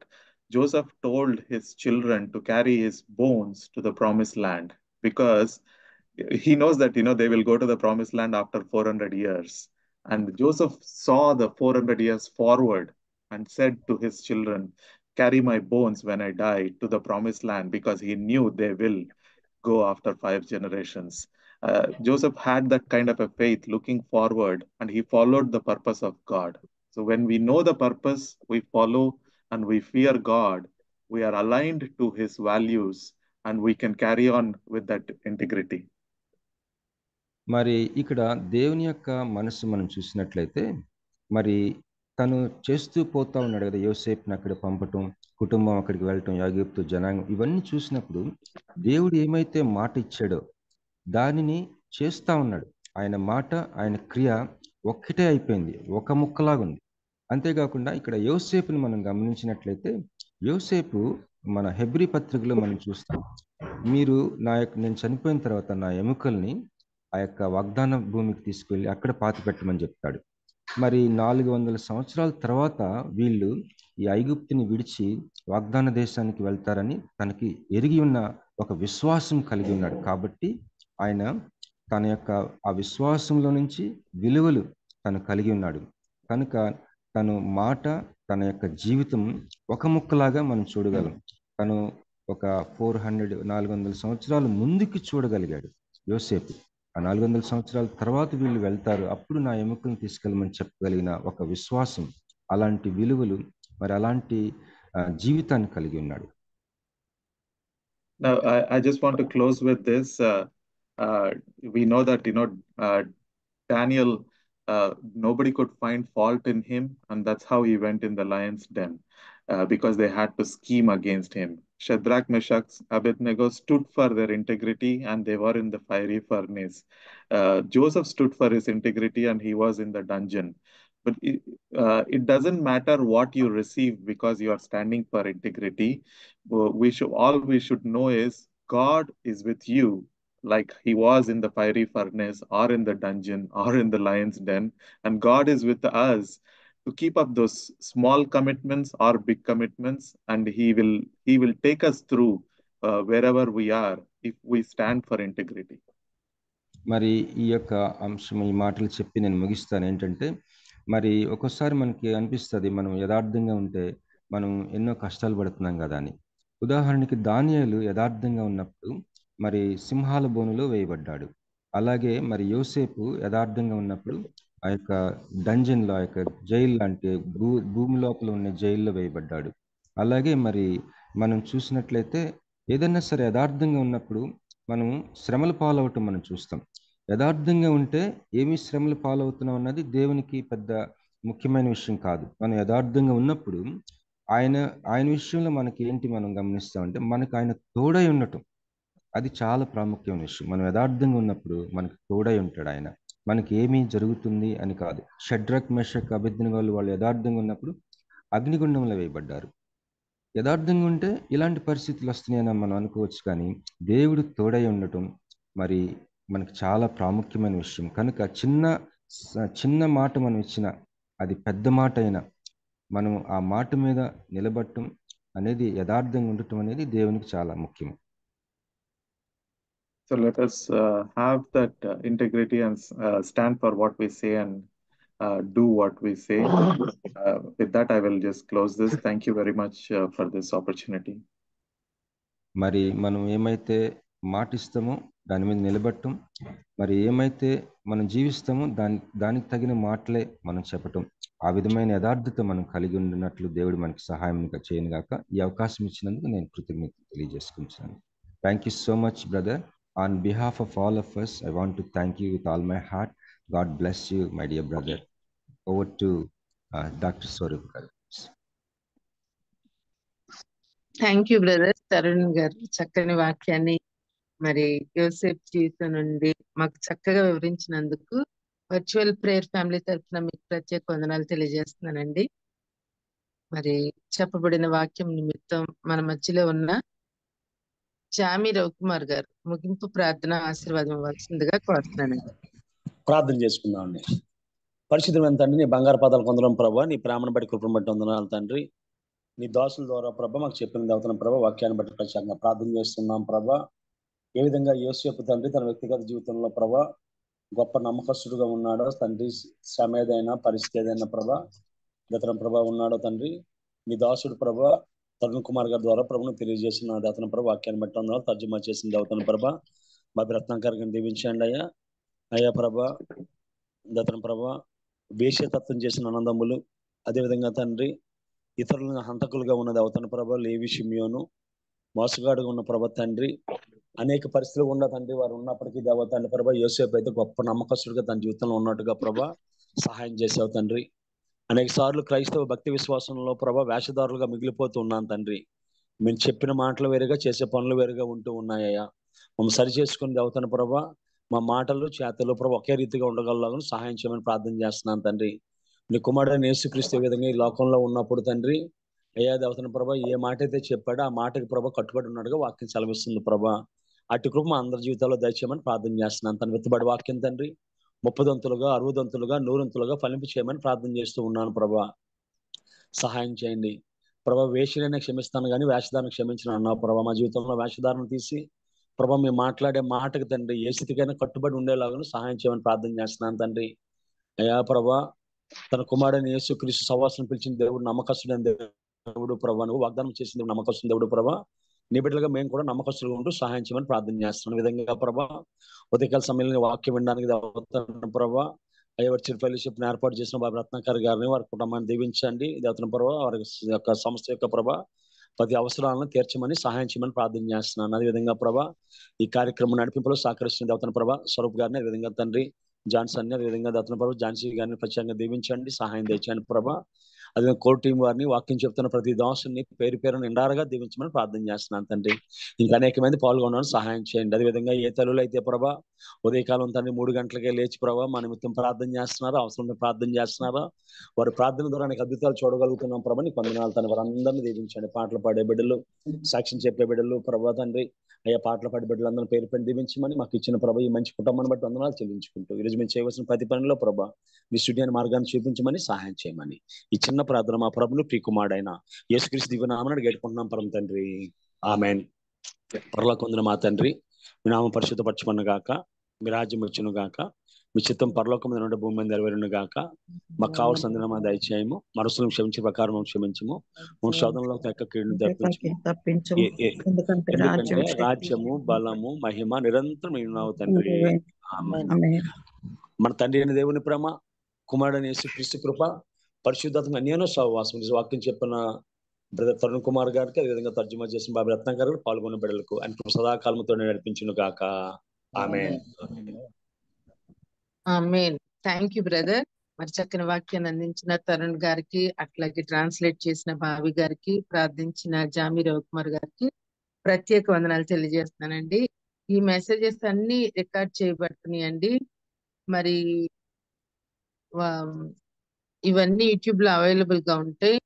Joseph told his children to carry his bones to the promised land, because he knows that they will go to the promised land after 400 years. And Joseph saw the 400 years forward and said to his children, carry my bones when I die to the promised land, because he knew they will go after 5 generations. Joseph had that kind of a faith looking forward, and he followed the purpose of God. So when we know the purpose, we follow and we fear God, we are aligned to his values, and we can carry on with that integrity. మరి ఇక్కడ దేవుని యొక్క మనసు మనం చూసినట్లయితే, మరి తను చేస్తూ పోతా ఉన్నాడు కదా, యోసేపుని అక్కడ పంపటం, కుటుంబం అక్కడికి వెళ్ళటం, యాగిప్తు జనాంగం, ఇవన్నీ చూసినప్పుడు దేవుడు ఏమైతే మాట ఇచ్చాడో దానిని చేస్తా ఉన్నాడు. ఆయన మాట, ఆయన క్రియ ఒక్కటే అయిపోయింది, ఒక ముక్కలాగా ఉంది. అంతేకాకుండా ఇక్కడ యోసేపుని మనం గమనించినట్లయితే, యోసేపు మన హెబ్రీ పత్రికలో మనం చూస్తాం, మీరు నేను చనిపోయిన తర్వాత నా ఎముకల్ని ఆ యొక్క వాగ్దాన భూమికి తీసుకెళ్ళి అక్కడ పాతి పెట్టమని చెప్తాడు. మరి 400 సంవత్సరాల తర్వాత వీళ్ళు ఈ ఐగుప్తుని విడిచి వాగ్దాన దేశానికి వెళ్తారని తనకి ఎరిగి ఉన్న ఒక విశ్వాసం కలిగి ఉన్నాడు. కాబట్టి ఆయన తన యొక్క ఆ విశ్వాసంలో నుంచి విలువలు తను కలిగి ఉన్నాడు. కనుక తను మాట, తన యొక్క జీవితం ఒక ముక్కలాగా మనం చూడగలం. తను ఒక 400 సంవత్సరాలు ముందుకు చూడగలిగాడు యోసేపు. ఆ 400 సంవత్సరాల తర్వాత వీళ్ళు వెళ్తారు, అప్పుడు నా ఎముకలను తీసుకెళ్ళమని చెప్పగలిగిన ఒక విశ్వాసం, అలాంటి విలువలు, మరి అలాంటి జీవితాన్ని కలిగి ఉన్నాడు. Now, I just want to close with this. We know that Daniel, nobody could find fault in him, and that's how he went in the lion's den, because they had to scheme against him. Shadrach, Meshach, Abednego stood for their integrity, and they were in the fiery furnace. Joseph stood for his integrity, and he was in the dungeon. But it doesn't matter what you receive, because you are standing for integrity. All we should know is God is with you, like he was in the fiery furnace or in the dungeon or in the lion's den, and God is with us to keep up those small commitments or big commitments, and he will take us through wherever we are if we stand for integrity. మరి ఈ యొక్క అంశం, ఈ మాటలు చెప్పి నేను ముగిస్తాను. ఏంటంటే, మరి ఒక్కోసారి మనకి అనిపిస్తుంది మనం యథార్థంగా ఉంటే మనం ఎన్నో కష్టాలు పడుతున్నాం కదా అని. ఉదాహరణకి దానియేలు యథార్థంగా ఉన్నప్పుడు మరి సింహాల బోనులో వేయబడ్డాడు. అలాగే మరి యోసేపు యథార్థంగా ఉన్నప్పుడు ఆ యొక్క డంజన్లో, ఆ యొక్క జైలు లాంటి భూమి లోపల ఉన్న జైల్లో వేయబడ్డాడు. అలాగే మరి మనం చూసినట్లయితే ఏదైనా సరే యథార్థంగా ఉన్నప్పుడు మనం శ్రమల పాలవటం మనం చూస్తాం. యథార్థంగా ఉంటే ఏమి శ్రమలు పాలవుతున్నాం అన్నది దేవునికి పెద్ద ముఖ్యమైన విషయం కాదు. మనం యథార్థంగా ఉన్నప్పుడు ఆయన విషయంలో మనకి ఏంటి మనం గమనిస్తామంటే, మనకు ఆయన తోడై ఉండటం, అది చాలా ప్రాముఖ్యమైన విషయం. మనం యథార్థంగా ఉన్నప్పుడు మనకు తోడై ఉంటాడు ఆయన. మనకి ఏమీ జరుగుతుంది అని కాదు. షడ్రక్, మెషక్, అబేద్నెగో వాళ్ళు యథార్థంగా ఉన్నప్పుడు అగ్నిగుండంలో వేయబడ్డారు. యథార్థంగా ఉంటే ఇలాంటి పరిస్థితులు వస్తున్నాయని మనం అనుకోవచ్చు, కానీ దేవుడు తోడై ఉండటం మరి మనకి చాలా ప్రాముఖ్యమైన విషయం. కనుక చిన్న మాట మనం ఇచ్చిన, అది పెద్ద మాట అయినా మనం ఆ మాట మీద నిలబడటం అనేది, యథార్థంగా ఉండటం అనేది దేవునికి చాలా ముఖ్యం. So let us have that integrity and stand for what we say, and do what we say. With that, I will just close this. Thank you very much for this opportunity. మరి మనం ఏమైతే మాటిస్తామో దాని మీద నిలబడటం, మరి ఏమైతే మనం జీవిస్తామో దానికి తగిన మాటలే మనం చెప్పటం, ఆ విధమైన యథార్థత మనం కలిగి ఉన్నట్లు దేవుడు మనకి సహాయం చేయను గాక. ఈ అవకాశం ఇచ్చినందుకు నేను కృతజ్ఞత తెలియజేసుకుంటున్నాను. Thank you so much brother. On behalf of all of us, I want to thank you with all my heart. God bless you, my dear brother. Over to Dr. Swarup garu. Thank you brother Tarun గారు, చక్కని వాక్యాన్ని మరి Yosef జీవితం నుండి మాకు చక్కగా వివరించినందుకు virtual prayer family తరఫున మీకు ప్రత్యేక వందనాలు తెలియజేస్తున్నానండి. మరి చెప్పబడిన వాక్యం నిమిత్తం మన మధ్యలో ఉన్న జామి రవికుమార్ గారు ముగింపు ప్రార్థన ఆశీర్వాదం ఇవ్వాల్సిందిగా కోరుతున్నానండి. ప్రార్థన చేసుకుందామండి. పరిశుద్ధమైన తండ్రి, నీ బంగారు పాదాలు కొందరం ప్రభా, నీ ప్రేమను బట్టి కృపను బట్టి వందనాలు తండ్రి. నీ దాసుల ద్వారా ప్రభా మాకు చెప్పిన దేవతన ప్రభా వాక్యాన్ని బట్టి ప్రత్యేకంగా ప్రార్థన చేస్తున్నాం ప్రభా. ఏ విధంగా యోసేపు తండ్రి తన వ్యక్తిగత జీవితంలో ప్రభా గొప్ప నమ్మకస్తుడుగా ఉన్నాడో తండ్రి, శ్రమ ఏదైనా పరిస్థితి ఏదైనా ప్రభా దేవతన ప్రభా ఉన్నాడో తండ్రి, నీ దాసుడు ప్రభా తరుణ్ కుమార్ గారి ద్వారా ప్రభును తెలియజేసిన దేవతన ప్రభా వాక్యాన్ని బట్టి వందనాలు. తర్జుమా చేసిన దేవతన ప్రభా మా రత్నాకర్ గారిని దీవించండి అయ్యా. అయ్యా ప్రభా దేవతన ప్రభా వేశ్యతత్వం చేసిన అన్నదమ్ములు, అదేవిధంగా తండ్రి ఇతరులను హంతకులుగా ఉన్న దేవతన ప్రభ లేవి షిమియోను, మోసగాడుగా ఉన్న ప్రభ తండ్రి, అనేక పరిస్థితులు ఉన్న తండ్రి వారు ఉన్నప్పటికీ దేవతండ్రి ప్రభ యోసేపు అయితే గొప్ప నమ్మకస్తుడిగా తన జీవితంలో ఉన్నట్టుగా ప్రభ సహాయం చేసావు తండ్రి. అనేక సార్లు క్రైస్తవ భక్తి విశ్వాసంలో ప్రభ వేషధారులుగా మిగిలిపోతూ ఉన్నాను తండ్రి. మేము చెప్పిన మాటలు వేరుగా చేసే పనులు వేరుగా ఉంటూ ఉన్నాయ్యా. మమ్మల్ని సరి చేసుకుని దేవతన ప్రభ మా మాటలు చేతలు ప్రభ ఒకే రీతిగా ఉండగలలాగా సహాయం చేయమని ప్రార్థన చేస్తున్నాను తండ్రి. నీ కుమారుడైన యేసుక్రీస్తు ఈ విధంగా ఈ లోకంలో ఉన్నప్పుడు తండ్రి అయ్యా దేవతన ప్రభ ఏ మాట అయితే చెప్పాడో ఆ మాటకి ప్రభ కట్టుబడి ఉన్నాడుగా వాక్యం సెలవిస్తుంది ప్రభ. అటు కృప మా అందరి జీవితాల్లో దయచేయమని ప్రార్థన చేస్తున్నాను. తన వెతుబడి వాక్యం తండ్రి 30 60 100 ఫలింపు చేయమని ప్రార్థన చేస్తూ ఉన్నాను ప్రభ. సహాయం చేయండి ప్రభ. వేషలైనా క్షమిస్తాను కానీ వేషధారణ క్షమించిన అన్నావు ప్రభ. మా జీవితంలో వేషధారణ తీసి ప్రభ మేము మాట్లాడే మాటకి తండ్రి ఏ స్థితికైనా కట్టుబడి ఉండేలాగా సహాయం చేయమని ప్రార్థన చేస్తున్నాను తండ్రి. అయ్యా ప్రభ తన కుమారుడైన యేసుక్రీస్తు సహవాసం పిలిచిన దేవుడు నమ్మకస్తుడైన దేవుడు ప్రభా, నువ్వు వాగ్దానం చేసిన దేవుడు నమ్మకస్తున్న దేవుడు ప్రభా. నీ బిడ్డలుగా మేము కూడా నమ్మకస్తులుగా ఉంటూ సహాయం చేయమని ప్రార్థన చేస్తున్నాం. విధంగా ప్రభా ఉదయకాల సమయంలో వాక్యం వినడానికి ప్రభా అయ్యా ఫెలోషిప్ ఏర్పాటు చేసిన బాబు రత్నాకర్ గారిని వారి కుటుంబాన్ని దీవించండి దేవతన ప్రభా. వారి యొక్క సంస్థ యొక్క ప్రభా ప్రతి అవసరాలను తీర్చమని సహాయం చేయమని ప్రార్థన చేస్తున్నాను. అదేవిధంగా ప్రభా ఈ కార్యక్రమం నడిపింపులో సహకరిస్తున్న దేవతన ప్రభా స్వరూప్ గారిని, అదేవిధంగా తండ్రి జాన్సన్, అదేవిధంగా దత్తన ప్రభు ఝాన్సీ గారిని ప్రత్యేకంగా దీవించండి, సహాయం తెచ్చండి ప్రభా. అదే కోర్ టీం వారిని వాక్యం చెప్తున్న ప్రతి దాసుని పేరు పేరు నిండారుగా దీవించమని ప్రార్థన చేస్తున్నాను తండ్రి. ఇంకా అనేక మంది పాల్గొనడానికి సహాయం చేయండి. అదేవిధంగా ఏ తల్లులు అయితే ప్రభా ఉదయకాలం తండ్రి 3 గంటలకే లేచి ప్రభా మా నిమిత్తం ప్రార్థన చేస్తున్నారో, అవసరం ప్రార్థన చేస్తున్నారో, వారి ప్రార్థన ద్వారా అనేక అద్భుతాలు చూడగలుగుతున్నాం ప్రభా. నీ వందనాలు తండ్రి. వారందరినీ దీవించండి. పాటలు పాడే బిడ్డలు, సాక్ష్యం చెప్పే బిడ్డలు ప్రభా తండ్రి అయ్యా పాటలు పాడే బిడ్డలందరూ పేరు పెట్టి దీవించమని మాకు ఇచ్చిన ప్రభా ఈ మంచి కుటుంబాన్ని బట్టి వందనాలు చెల్లించుకుంటూ ఈరోజు మేము చేయవలసిన ప్రతి పనిలో ప్రభా మీ స్టూడియోని మార్గాన్ని చూపించమని సహాయం చేయమని ఈ చిన్న ప్రార్థన మా ప్రభును ప్రియకుమారుడైన యేసుక్రీస్తు దివ్య నామమున వేడుకుంటున్నాం పరమ తండ్రి, ఆమేన్. పరలోకమందున మా తండ్రి, మీ నామం పరిశుద్ధపరచబడును గాక, మీ రాజ్యం వచ్చును గాక, మీ చిత్తం పరలోకమందున నుండి భూమి మీద నెరవేరును గాక. మాకు కావాల్సిన మా దయచేయము, మనసులను క్షమించే ప్రకారం క్షమించము, మన శోధనలో కీడును తప్పించము. ఎందుకంటే రాజ్యము బలము మహిమ నిరంతరం ఉన్నావు తండ్రి. మన తండ్రి అయిన దేవుని ప్రేమ, కుమారుడైన యేసుక్రీస్తు కృప, పరిశుద్ధాత్మ అన్యోన్య సహవాసం వాక్యం చెప్పిన బ్రదర్ తరుణ్ కుమార్ గారికి, అదేవిధంగా తర్జుమా చేసిన బాబు రత్నాకర్ గారు పాల్గొన్న బిడ్డలకు ఆయన సదాకాలంతో నడిపించును గాక. ఆమేన్. ఆమేన్. Thank you brother. మరి చక్కని వాక్యాన్ని అందించిన తరుణ్ గారికి, అట్లాగే ట్రాన్స్లేట్ చేసిన బావి గారికి, ప్రార్థించిన జామి రవికుమార్ గారికి ప్రత్యేక వందనాలు తెలియజేస్తున్నానండి. ఈ మెసేజెస్ అన్ని రికార్డ్ చేయబడుతున్నాయండి. మరి ఇవన్నీ యూట్యూబ్ లో అవైలబుల్ గా ఉంటాయి.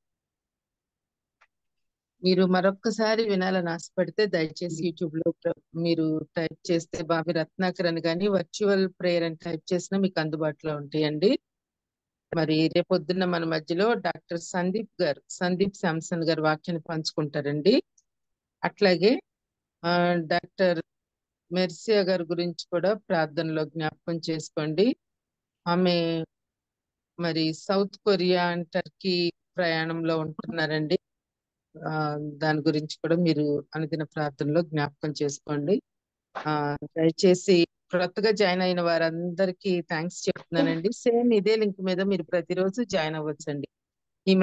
మీరు మరొక్కసారి వినాలని ఆశపడితే దయచేసి యూట్యూబ్ లో మీరు టైప్ చేస్తే బాబి రత్నాకర్ అని కానీ వర్చువల్ ప్రేయర్ అని టైప్ చేసినా మీకు అందుబాటులో ఉంటాయండి. మరి రేపొద్దున్న మన మధ్యలో డాక్టర్ సందీప్ శాంసన్ గారు వాక్యాన్ని పంచుకుంటారండి. అట్లాగే డాక్టర్ మెర్సియా గారి గురించి కూడా ప్రార్థనలో జ్ఞాపకం చేసుకోండి. ఆమె మరి సౌత్ కొరియా అండ్ టర్కీ ప్రయాణంలో ఉంటున్నారండి. దాని గురించి కూడా మీరు అనుదిన ప్రార్థనలో జ్ఞాపకం చేసుకోండి. దయచేసి కొత్తగా జాయిన్ అయిన వారందరికీ థ్యాంక్స్ చెప్తున్నానండి. సేమ్ ఇదే లింక్ మీద మీరు ప్రతిరోజు జాయిన్ అవ్వచ్చండి. ఈ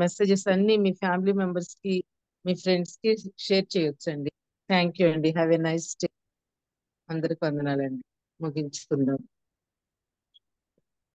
మెసేజెస్ అన్ని మీ ఫ్యామిలీ మెంబర్స్ కి, మీ ఫ్రెండ్స్ కి షేర్ చేయొచ్చండి. థ్యాంక్ యూ అండి. Have a nice day. అందరికి వందనాలండి. ముగించుకుందాం.